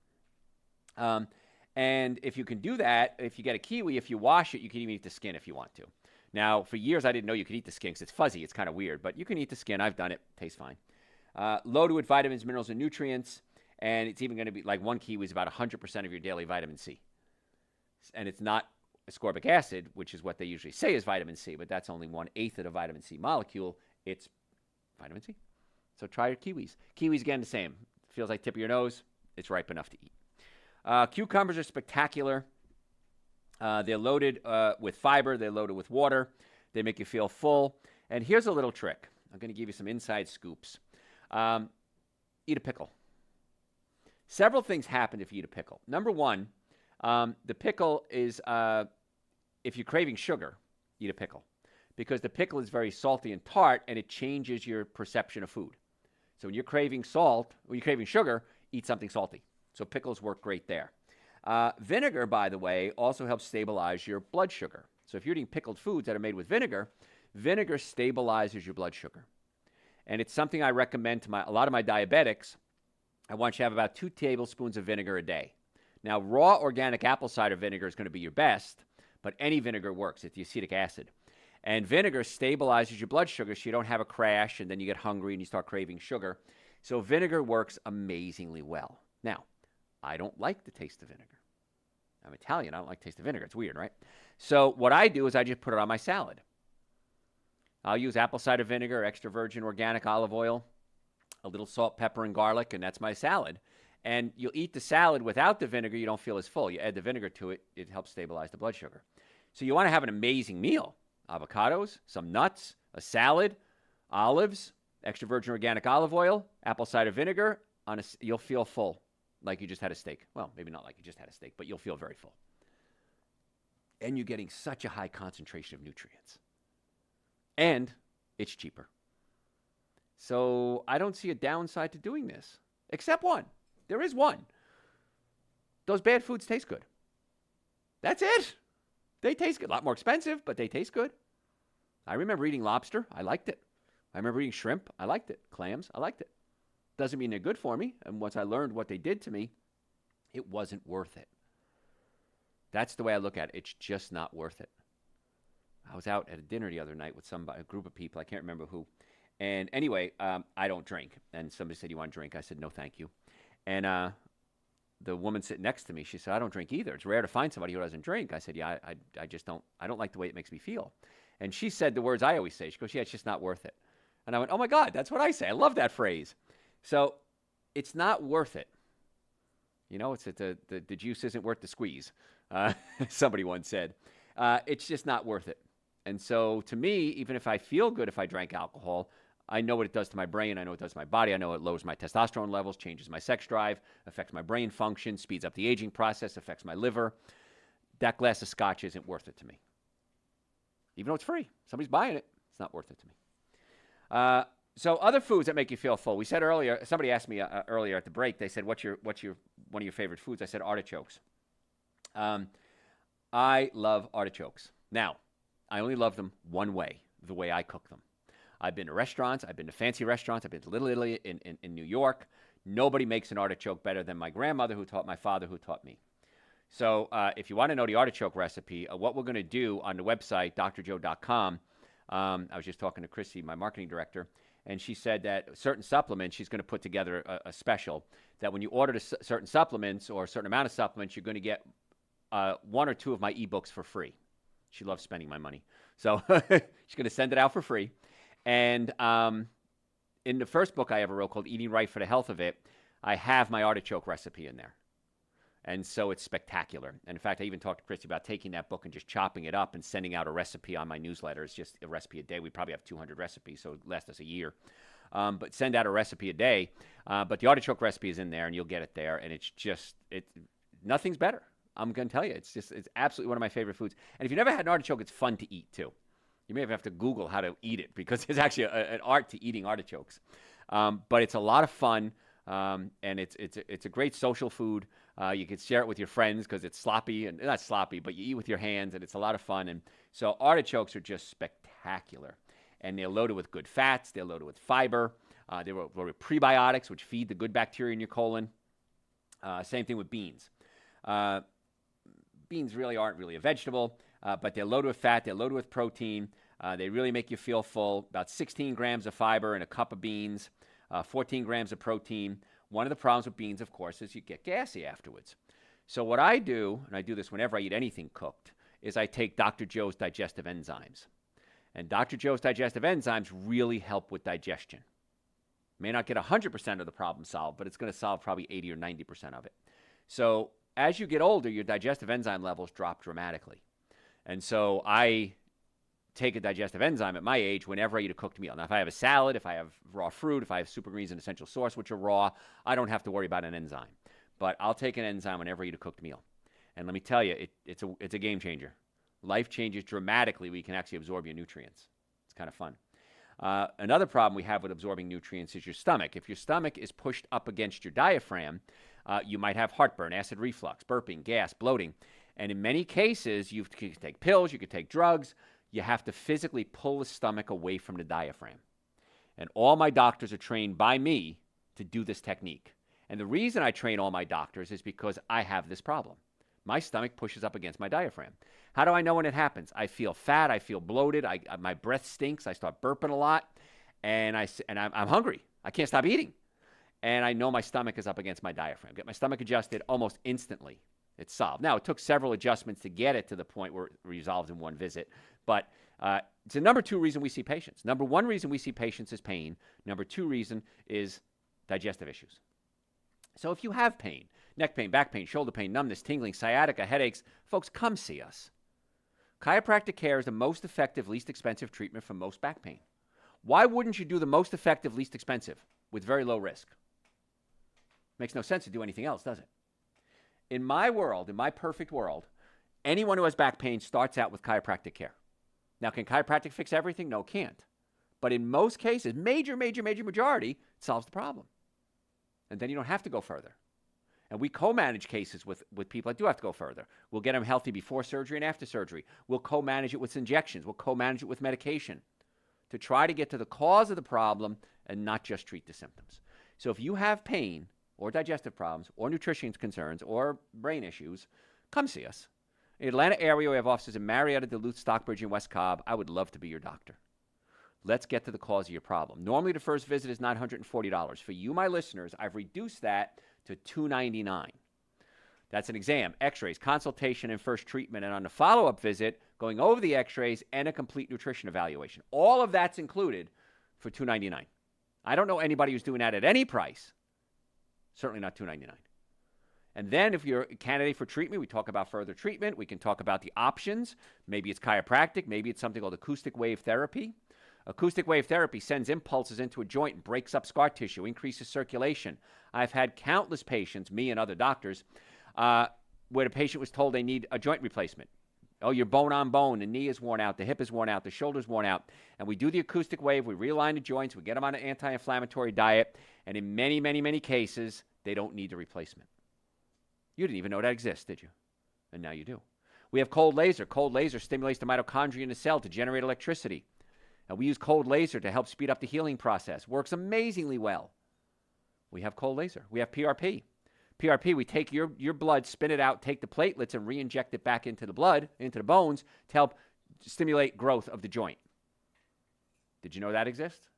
And if you can do that, if you get a kiwi, if you wash it, you can even eat the skin if you want to. Now, for years, I didn't know you could eat the skin because it's fuzzy. It's kind of weird, but you can eat the skin. I've done it. Tastes fine. Loaded with vitamins, minerals, and nutrients. And it's even going to be like one kiwi is about 100% of your daily vitamin C. And it's not ascorbic acid, which is what they usually say is vitamin C, but that's only 1/8 of the vitamin C molecule. It's vitamin C. So try your kiwis. Kiwis, again, the same. Feels like tip of your nose. It's ripe enough to eat. Cucumbers are spectacular. They're loaded with fiber. They're loaded with water. They make you feel full. And here's a little trick. I'm going to give you some inside scoops. Eat a pickle. Several things happen if you eat a pickle. Number one, the pickle is, if you're craving sugar, eat a pickle. Because the pickle is very salty and tart, and it changes your perception of food. So when you're craving salt, when you're craving sugar, eat something salty. So pickles work great there. Vinegar, by the way, also helps stabilize your blood sugar. So if you're eating pickled foods that are made with vinegar, vinegar stabilizes your blood sugar. And it's something I recommend to a lot of my diabetics. I want you to have about 2 tablespoons of vinegar a day. Now, raw organic apple cider vinegar is going to be your best, but any vinegar works. It's the acetic acid. And vinegar stabilizes your blood sugar so you don't have a crash and then you get hungry and you start craving sugar. So vinegar works amazingly well. Now, I don't like the taste of vinegar. I'm Italian. I don't like the taste of vinegar. It's weird, right? So what I do is I just put it on my salad. I'll use apple cider vinegar, extra virgin organic olive oil, a little salt, pepper, and garlic, and that's my salad. And you'll eat the salad without the vinegar, you don't feel as full. You add the vinegar to it, it helps stabilize the blood sugar. So you want to have an amazing meal. Avocados, some nuts, a salad, olives, extra virgin organic olive oil, apple cider vinegar. You'll feel full, like you just had a steak. Well, maybe not like you just had a steak, but you'll feel very full. And you're getting such a high concentration of nutrients. And it's cheaper. So I don't see a downside to doing this, except one. There is one. Those bad foods taste good. That's it. They taste good. A lot more expensive, but they taste good. I remember eating lobster. I liked it. I remember eating shrimp. I liked it. Clams. I liked it. Doesn't mean they're good for me. And once I learned what they did to me, it wasn't worth it. That's the way I look at it. It's just not worth it. I was out at a dinner the other night with a group of people. I can't remember who. And anyway, I don't drink. And somebody said, "You want a drink?" I said, "No, thank you." And the woman sitting next to me, she said, "I don't drink either. It's rare to find somebody who doesn't drink." I said, "Yeah, I just don't. I don't like the way it makes me feel." And she said the words I always say. She goes, "Yeah, it's just not worth it." And I went, "Oh my God, that's what I say. I love that phrase." So it's not worth it. You know, it's the juice isn't worth the squeeze. Somebody once said. It's just not worth it. And so to me, even if I feel good if I drank alcohol, I know what it does to my brain. I know what it does to my body. I know it lowers my testosterone levels, changes my sex drive, affects my brain function, speeds up the aging process, affects my liver. That glass of scotch isn't worth it to me. Even though it's free. Somebody's buying it. It's not worth it to me. So other foods that make you feel full. We said earlier, somebody asked me earlier at the break, they said, what's one of your favorite foods? I said artichokes. I love artichokes. Now, I only love them one way, the way I cook them. I've been to restaurants. I've been to fancy restaurants. I've been to Little Italy in New York. Nobody makes an artichoke better than my grandmother who taught my father who taught me. So if you want to know the artichoke recipe, what we're going to do on the website, drjoe.com, I was just talking to Chrissy, my marketing director, and she said that certain supplements, she's going to put together a special that when you order certain supplements or a certain amount of supplements, you're going to get one or two of my ebooks for free. She loves spending my money. So she's going to send it out for free. And in the first book I ever wrote called Eating Right for the Health of It, I have my artichoke recipe in there. And so it's spectacular. And in fact, I even talked to Christy about taking that book and just chopping it up and sending out a recipe on my newsletter. It's just a recipe a day. We probably have 200 recipes, so it lasts us a year. But send out a recipe a day. But the artichoke recipe is in there, and you'll get it there. And it's just, nothing's better. I'm going to tell you, it's absolutely one of my favorite foods. And if you've never had an artichoke, it's fun to eat too. You may have to Google how to eat it because it's actually an art to eating artichokes. But it's a lot of fun, and it's a great social food. You can share it with your friends because it's sloppy, and not sloppy, but you eat with your hands, and it's a lot of fun. And so artichokes are just spectacular. And they're loaded with good fats. They're loaded with fiber. They're loaded with prebiotics, which feed the good bacteria in your colon. Same thing with beans. Beans really aren't really a vegetable, but they're loaded with fat, they're loaded with protein. They really make you feel full. About 16 grams of fiber in a cup of beans, 14 grams of protein. One of the problems with beans, of course, is you get gassy afterwards. So what I do, and I do this whenever I eat anything cooked, is I take Dr. Joe's digestive enzymes. And Dr. Joe's digestive enzymes really help with digestion. May not get 100% of the problem solved, but it's going to solve probably 80 or 90% of it. So as you get older, your digestive enzyme levels drop dramatically. And so I take a digestive enzyme at my age whenever I eat a cooked meal. Now, if I have a salad, if I have raw fruit, if I have super greens and essential source, which are raw, I don't have to worry about an enzyme. But I'll take an enzyme whenever I eat a cooked meal. And let me tell you, it's a game changer. Life changes dramatically when you can actually absorb your nutrients. It's kind of fun. Another problem we have with absorbing nutrients is your stomach. If your stomach is pushed up against your diaphragm, you might have heartburn, acid reflux, burping, gas, bloating. And in many cases, you can take pills, you could take drugs. You have to physically pull the stomach away from the diaphragm. And all my doctors are trained by me to do this technique. And the reason I train all my doctors is because I have this problem. My stomach pushes up against my diaphragm. How do I know when it happens? I feel fat, I feel bloated, my breath stinks, I start burping a lot, and I'm hungry. I can't stop eating. And I know my stomach is up against my diaphragm. Get my stomach adjusted almost instantly. It's solved. Now, it took several adjustments to get it to the point where it resolved in one visit, but It's the number 2 reason we see patients. Number 1 reason we see patients is pain. Number 2 reason is digestive issues. So if you have pain, neck pain, back pain, shoulder pain, numbness, tingling, sciatica, headaches, folks, come see us. Chiropractic care is the most effective, least expensive treatment for most back pain. Why wouldn't you do the most effective, least expensive with very low risk? Makes no sense to do anything else, does it? In my world, in my perfect world, anyone who has back pain starts out with chiropractic care. Now, can chiropractic fix everything? No, it can't. But in most cases, major majority, it solves the problem. And then you don't have to go further. And we co-manage cases with people that do have to go further. We'll get them healthy before surgery and after surgery. We'll co-manage it with injections. We'll co-manage it with medication to try to get to the cause of the problem and not just treat the symptoms. So if you have pain or digestive problems or nutrition concerns or brain issues, come see us. In the Atlanta area, we have offices in Marietta, Duluth, Stockbridge, and West Cobb. I would love to be your doctor. Let's get to the cause of your problem. Normally, the first visit is $940. For you, my listeners, I've reduced that to $299. That's an exam, x-rays, consultation, and first treatment. And on the follow-up visit, going over the x-rays and a complete nutrition evaluation. All of that's included for $299. I don't know anybody who's doing that at any price. Certainly not $299. And then if you're a candidate for treatment, we talk about further treatment. We can talk about the options. Maybe it's chiropractic. Maybe it's something called acoustic wave therapy. Acoustic wave therapy sends impulses into a joint and breaks up scar tissue, increases circulation. I've had countless patients, me and other doctors, where the patient was told they need a joint replacement. Oh, you're bone on bone. The knee is worn out. The hip is worn out. The shoulder's worn out. And we do the acoustic wave. We realign the joints. We get them on an anti-inflammatory diet. And in many cases, they don't need the replacement. You didn't even know that exists, did you? And now you do. We have cold laser. Cold laser stimulates the mitochondria in the cell to generate electricity. And we use cold laser to help speed up the healing process. Works amazingly well. We have cold laser. We have PRP. PRP, we take your blood, spin it out, take the platelets, and re-inject it back into the blood, into the bones, to help stimulate growth of the joint. Did you know that exists?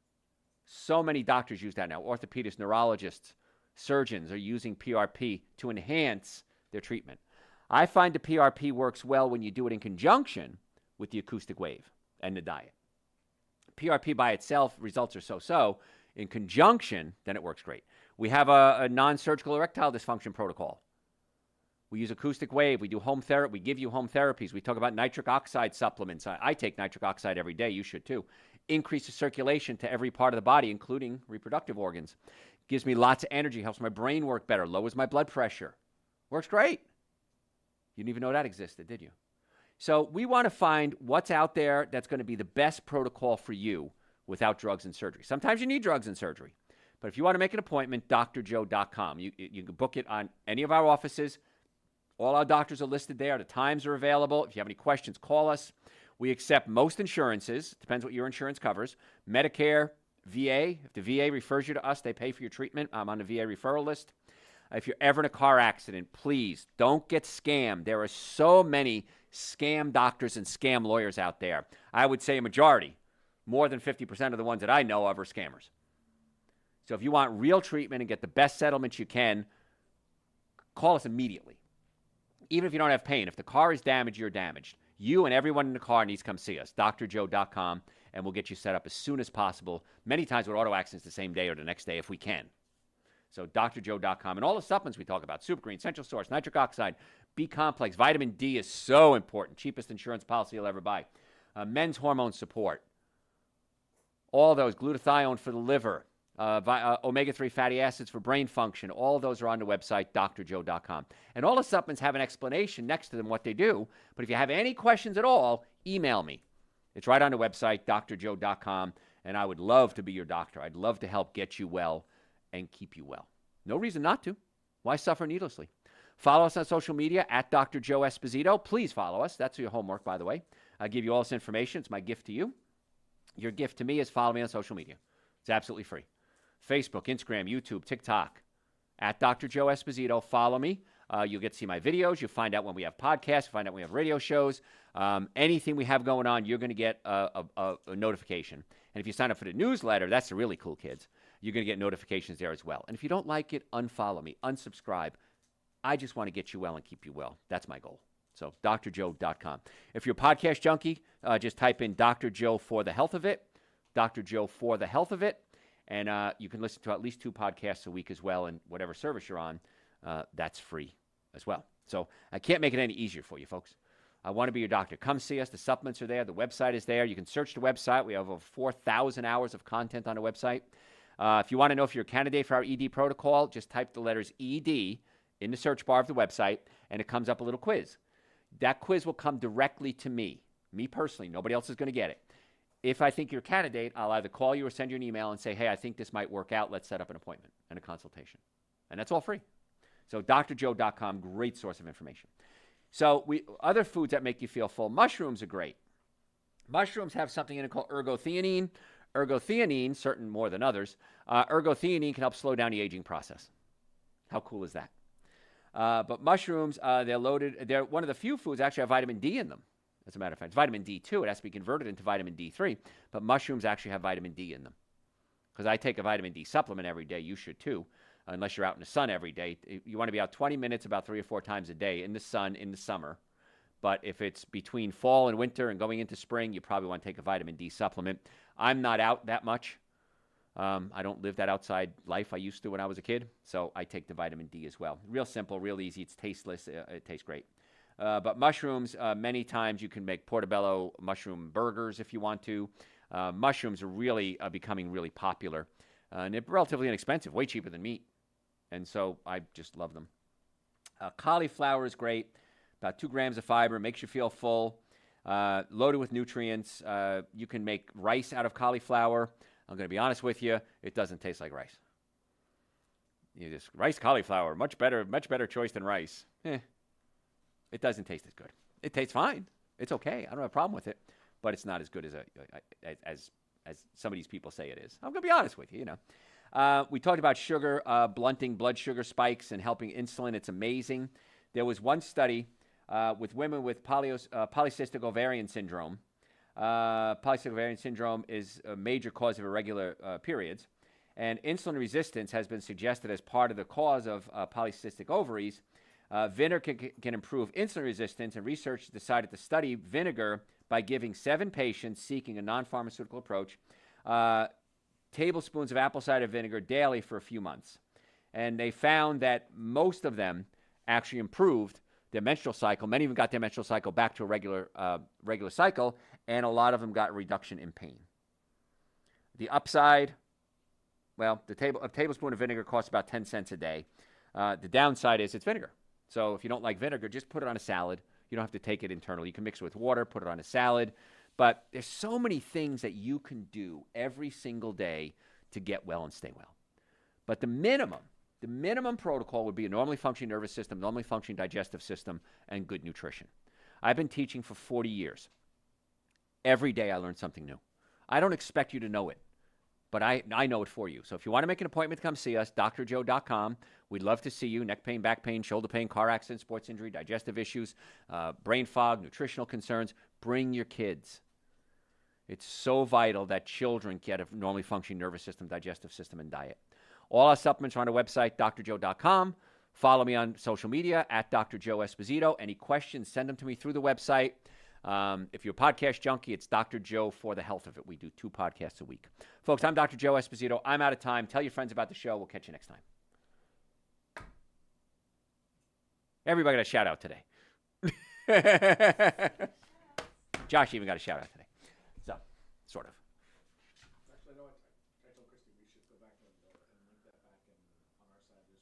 So many doctors use that now. Orthopedists, neurologists, surgeons are using PRP to enhance their treatment. I find the PRP works well when you do it in conjunction with the acoustic wave and the diet. PRP by itself, results are so-so. In conjunction, then it works great. We have a non-surgical erectile dysfunction protocol. We use acoustic wave. We do home therapy. We give you home therapies. We talk about nitric oxide supplements. I take nitric oxide every day. You should too. Increases circulation to every part of the body, including reproductive organs. Gives me lots of energy, helps my brain work better, lowers my blood pressure. Works great. You didn't even know that existed, did you? So we want to find what's out there that's going to be the best protocol for you without drugs and surgery. Sometimes you need drugs and surgery. But if you want to make an appointment, drjoe.com. You can book it on any of our offices. All our doctors are listed there. The times are available. If you have any questions, call us. We accept most insurances. Depends what your insurance covers. Medicare, VA. If the VA refers you to us, they pay for your treatment. I'm on the VA referral list. If you're ever in a car accident, please don't get scammed. There are so many scam doctors and scam lawyers out there. I would say a majority, more than 50% of the ones that I know of are scammers. So if you want real treatment and get the best settlements you can, call us immediately. Even if you don't have pain, if the car is damaged, you're damaged. You and everyone in the car needs to come see us, drjoe.com, and we'll get you set up as soon as possible. Many times with auto accidents the same day or the next day if we can. So drjoe.com. And all the supplements we talk about, Super Green, Central Source, nitric oxide, B-complex, vitamin D is so important. Cheapest insurance policy you'll ever buy. Men's hormone support. All those, glutathione for the liver, omega-3 fatty acids for brain function. All of those are on the website, drjoe.com. And all the supplements have an explanation next to them what they do. But if you have any questions at all, email me. It's right on the website, drjoe.com. And I would love to be your doctor. I'd love to help get you well and keep you well. No reason not to. Why suffer needlessly? Follow us on social media at Dr. Joe Esposito. Please follow us. That's your homework, by the way. I give you all this information. It's my gift to you. Your gift to me is follow me on social media. It's absolutely free. Facebook, Instagram, YouTube, TikTok. At Dr. Joe Esposito. Follow me. You'll get to see my videos. You'll find out when we have podcasts. Find out when we have radio shows. Anything we have going on, you're going to get a notification. And if you sign up for the newsletter, that's the really cool kids. You're going to get notifications there as well. And if you don't like it, unfollow me. Unsubscribe. I just want to get you well and keep you well. That's my goal. So drjoe.com. If you're a podcast junkie, just type in Dr. Joe for the health of it, Dr. Joe for the health of it, and you can listen to at least 2 podcasts a week as well, and whatever service you're on, that's free as well. So I can't make it any easier for you, folks. I want to be your doctor. Come see us. The supplements are there. The website is there. You can search the website. We have over 4,000 hours of content on the website. If you want to know if you're a candidate for our ED protocol, just type the letters ED in the search bar of the website, and it comes up a little quiz. That quiz will come directly to me personally. Nobody else is going to get it. If I think you're a candidate, I'll either call you or send you an email and say, hey, I think this might work out. Let's set up an appointment and a consultation. And that's all free. So drjoe.com, great source of information. So other foods that make you feel full, mushrooms are great. Mushrooms have something in it called ergothioneine. Ergothioneine, certain more than others, ergothioneine can help slow down the aging process. How cool is that? But mushrooms, they're one of the few foods that actually have vitamin D in them. As a matter of fact, it's vitamin D2. It has to be converted into vitamin D3. But mushrooms actually have vitamin D in them. Because I take a vitamin D supplement every day. You should too. Unless you're out in the sun every day. You want to be out 20 minutes about 3 or 4 times a day in the sun in the summer. But if it's between fall and winter and going into spring, you probably want to take a vitamin D supplement. I'm not out that much. I don't live that outside life I used to when I was a kid. So I take the vitamin D as well. Real simple, real easy. It's tasteless. It tastes great. But mushrooms, many times you can make portobello mushroom burgers if you want to. Mushrooms are really becoming really popular. And they're relatively inexpensive, way cheaper than meat. And so I just love them. Cauliflower is great. About 2 grams of fiber, makes you feel full. Loaded with nutrients. You can make rice out of cauliflower. I'm going to be honest with you, it doesn't taste like rice. Rice cauliflower, much better choice than rice. It doesn't taste as good. It tastes fine. It's okay. I don't have a problem with it, but it's not as good as some of these people say it is. I'm going to be honest with you, We talked about sugar, blunting blood sugar spikes and helping insulin. It's amazing. There was one study with women with polycystic ovarian syndrome. Polycystic ovarian syndrome is a major cause of irregular periods. And insulin resistance has been suggested as part of the cause of polycystic ovaries. Vinegar can improve insulin resistance, and researchers decided to study vinegar by giving 7 patients seeking a non-pharmaceutical approach tablespoons of apple cider vinegar daily for a few months. And they found that most of them actually improved their menstrual cycle. Many even got their menstrual cycle back to a regular cycle, and a lot of them got a reduction in pain. The upside, well, a tablespoon of vinegar costs about 10 cents a day. The downside is it's vinegar. So if you don't like vinegar, just put it on a salad. You don't have to take it internally. You can mix it with water, put it on a salad. But there's so many things that you can do every single day to get well and stay well. But the minimum protocol would be a normally functioning nervous system, normally functioning digestive system, and good nutrition. I've been teaching for 40 years. Every day I learn something new. I don't expect you to know it, but I know it for you. So if you want to make an appointment to come see us, drjoe.com. We'd love to see you. Neck pain, back pain, shoulder pain, car accident, sports injury, digestive issues, brain fog, nutritional concerns. Bring your kids. It's so vital that children get a normally functioning nervous system, digestive system, and diet. All our supplements are on our website, drjoe.com. Follow me on social media at Dr. Joe Esposito. Any questions, send them to me through the website. If you're a podcast junkie, it's Dr. Joe for the health of it. We do 2 podcasts a week. Folks, I'm Dr. Joe Esposito. I'm out of time. Tell your friends about the show. We'll catch you next time. Everybody got a shout out today. Josh even got a shout out today. So, sort of. Actually, no, I told Christy we should go back and link that back on our side.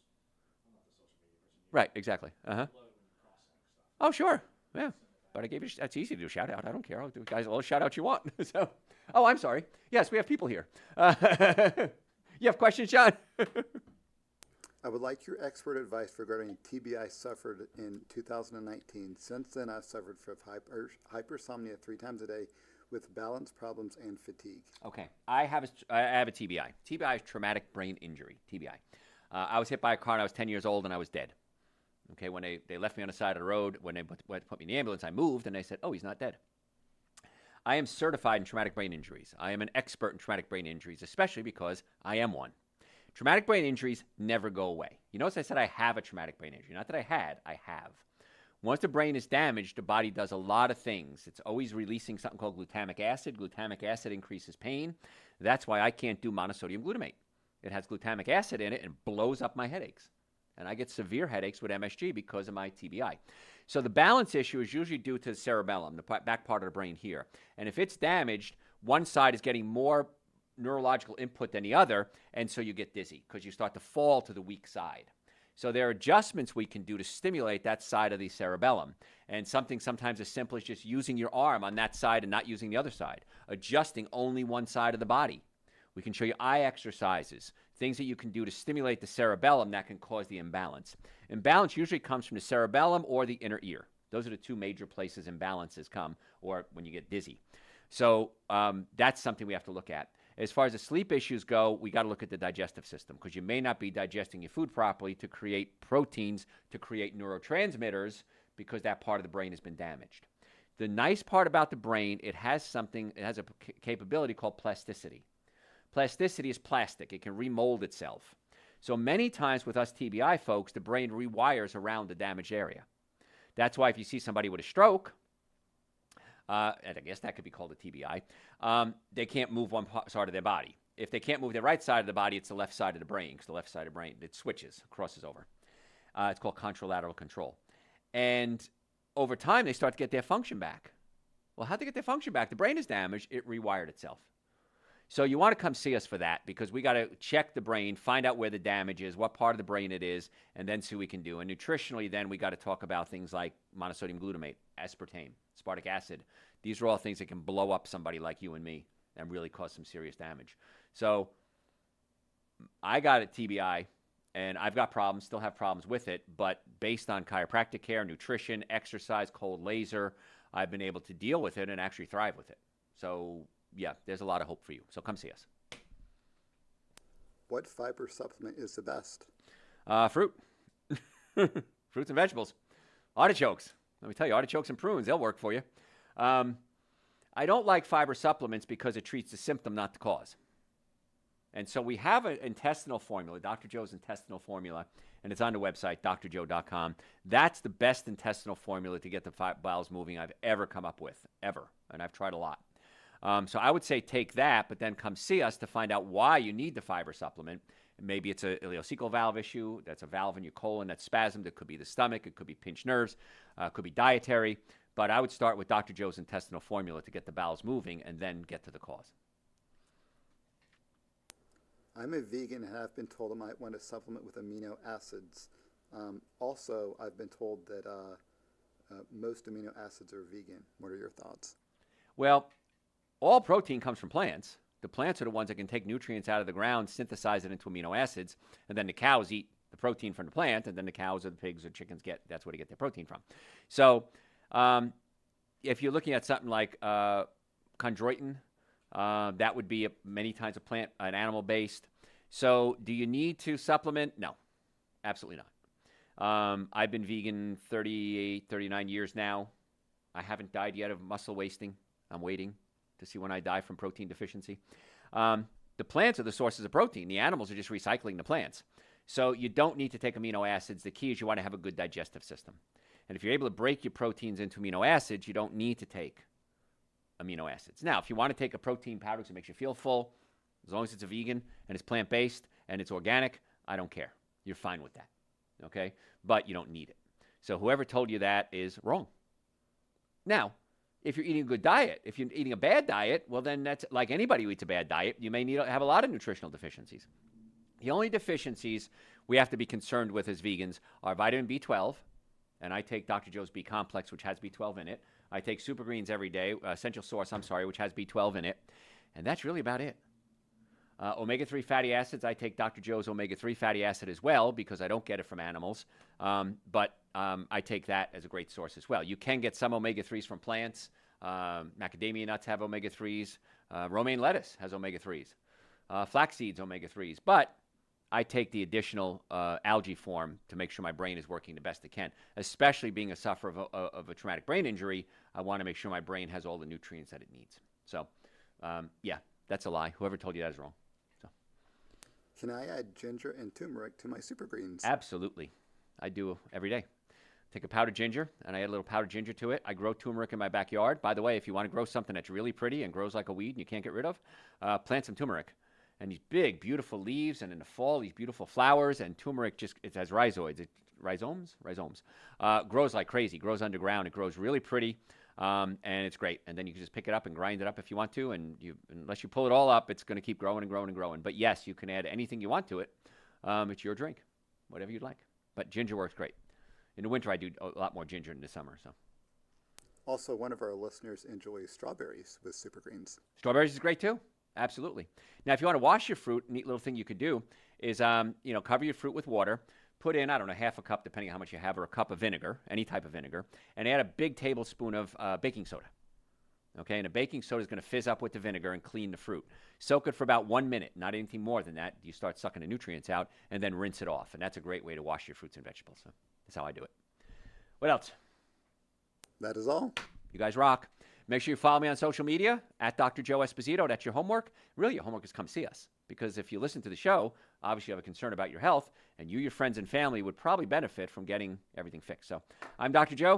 I'm not the social media person. Right, exactly. Uh-huh. Upload when you cross-link stuff. Oh, sure. Yeah. But I gave you, that's easy to do a shout out. I don't care. I'll do guys all the shout outs you want. So, oh, I'm sorry. Yes, we have people here. You have questions, John? I would like your expert advice regarding TB I suffered in 2019. Since then, I've suffered from hypersomnia 3 times a day with balance problems and fatigue. Okay. I have a TBI. TBI is traumatic brain injury, TBI. I was hit by a car when I was 10 years old, and I was dead. Okay, when they left me on the side of the road, when they put me in the ambulance, I moved, and they said, oh, he's not dead. I am certified in traumatic brain injuries. I am an expert in traumatic brain injuries, especially because I am one. Traumatic brain injuries never go away. You notice I said I have a traumatic brain injury. Not that I had, I have. Once the brain is damaged, the body does a lot of things. It's always releasing something called glutamic acid. Glutamic acid increases pain. That's why I can't do monosodium glutamate. It has glutamic acid in it and blows up my headaches. And I get severe headaches with MSG because of my TBI. So the balance issue is usually due to the cerebellum, the back part of the brain here. And if it's damaged, one side is getting more neurological input than the other, and so you get dizzy because you start to fall to the weak side. So there are adjustments we can do to stimulate that side of the cerebellum. And something sometimes as simple as just using your arm on that side and not using the other side, adjusting only one side of the body. We can show you eye exercises, things that you can do to stimulate the cerebellum that can cause the imbalance. Imbalance usually comes from the cerebellum or the inner ear. Those are the two major places imbalances come, or when you get dizzy. So that's something we have to look at. As far as the sleep issues go, we got to look at the digestive system because you may not be digesting your food properly to create proteins, to create neurotransmitters because that part of the brain has been damaged. The nice part about the brain, it has a capability called plasticity. Plasticity is plastic. It can remold itself. So many times with us TBI folks, the brain rewires around the damaged area. That's why if you see somebody with a stroke, and I guess that could be called a TBI, they can't move one side of their body. If they can't move their right side of the body, it's the left side of the brain, because the left side of the brain, it switches, crosses over. It's called contralateral control. And over time, they start to get their function back. Well, how'd they get their function back? The brain is damaged. It rewired itself. So you want to come see us for that because we got to check the brain, find out where the damage is, what part of the brain it is, and then see what we can do. And nutritionally, then we got to talk about things like monosodium glutamate, aspartame, aspartic acid. These are all things that can blow up somebody like you and me and really cause some serious damage. So I got a TBI, and I've got problems, still have problems with it, but based on chiropractic care, nutrition, exercise, cold laser, I've been able to deal with it and actually thrive with it. So yeah, there's a lot of hope for you. So come see us. What fiber supplement is the best? Fruit. Fruits and vegetables. Artichokes. Let me tell you, artichokes and prunes, they'll work for you. I don't like fiber supplements because it treats the symptom, not the cause. And so we have an intestinal formula, Dr. Joe's intestinal formula, and it's on the website, drjoe.com. That's the best intestinal formula to get the bowels moving I've ever come up with, ever. And I've tried a lot. So I would say take that, but then come see us to find out why you need the fiber supplement. Maybe it's a ileocecal valve issue. That's a valve in your colon that's spasmed. It could be the stomach. It could be pinched nerves. It could be dietary. But I would start with Dr. Joe's intestinal formula to get the bowels moving and then get to the cause. I'm a vegan and have been told I might want to supplement with amino acids. Also, I've been told that most amino acids are vegan. What are your thoughts? Well, all protein comes from plants. The plants are the ones that can take nutrients out of the ground, synthesize it into amino acids, and then the cows eat the protein from the plant, and then the cows or the pigs or chickens that's where they get their protein from. So if you're looking at something like chondroitin, that would be many times a plant, an animal-based. So do you need to supplement? No, absolutely not. I've been vegan 38, 39 years now. I haven't died yet of muscle wasting. I'm waiting to see when I die from protein deficiency. The plants are the sources of protein. The animals are just recycling the plants. So you don't need to take amino acids. The key is you want to have a good digestive system. And if you're able to break your proteins into amino acids, you don't need to take amino acids. Now, if you want to take a protein powder because it makes you feel full, as long as it's a vegan and it's plant-based and it's organic, I don't care. You're fine with that, okay? But you don't need it. So whoever told you that is wrong. Now, if you're eating a good diet, if you're eating a bad diet, well, then that's like anybody who eats a bad diet. You may need to have a lot of nutritional deficiencies. The only deficiencies we have to be concerned with as vegans are vitamin B12, and I take Dr. Joe's B complex, which has B12 in it. I take Super Greens every day, Essential Source, which has B12 in it, and that's really about it. Omega-3 fatty acids, I take Dr. Joe's omega-3 fatty acid as well because I don't get it from animals, but I take that as a great source as well. You can get some omega-3s from plants. Macadamia nuts have omega-3s. Romaine lettuce has omega-3s. Flax seeds, omega-3s. But I take the additional algae form to make sure my brain is working the best it can. Especially being a sufferer of a traumatic brain injury, I want to make sure my brain has all the nutrients that it needs. So, yeah, that's a lie. Whoever told you that is wrong. So. Can I add ginger and turmeric to my Super Greens? Absolutely. I do every day. Take a powdered ginger, and I add a little powdered ginger to it. I grow turmeric in my backyard. By the way, if you want to grow something that's really pretty and grows like a weed and you can't get rid of, plant some turmeric. And these big, beautiful leaves, and in the fall, these beautiful flowers, and turmeric it has rhizoids. Rhizomes. Grows like crazy, grows underground. It grows really pretty, and it's great. And then you can just pick it up and grind it up if you want to, and unless you pull it all up, it's going to keep growing and growing and growing. But yes, you can add anything you want to it. It's your drink, whatever you'd like. But ginger works great. In the winter, I do a lot more ginger in the summer. So Also, one of our listeners enjoys strawberries with super greens. strawberries is great too. Absolutely. Now, if you want to wash your fruit, a neat little thing you could do is, cover your fruit with water. Put in, I don't know, half a cup, depending on how much you have, or a cup of vinegar, any type of vinegar, and add a big tablespoon of baking soda. Okay, and the baking soda is going to fizz up with the vinegar and clean the fruit. Soak it for about 1 minute, not anything more than that. You start sucking the nutrients out, and then rinse it off. And that's a great way to wash your fruits and vegetables. So that's how I do it. What else? That is all. You guys rock. Make sure you follow me on social media at Dr. Joe Esposito. That's your homework. Really, your homework is come see us. Because if you listen to the show, obviously you have a concern about your health, and you, your friends, and family would probably benefit from getting everything fixed. So I'm Dr. Joe.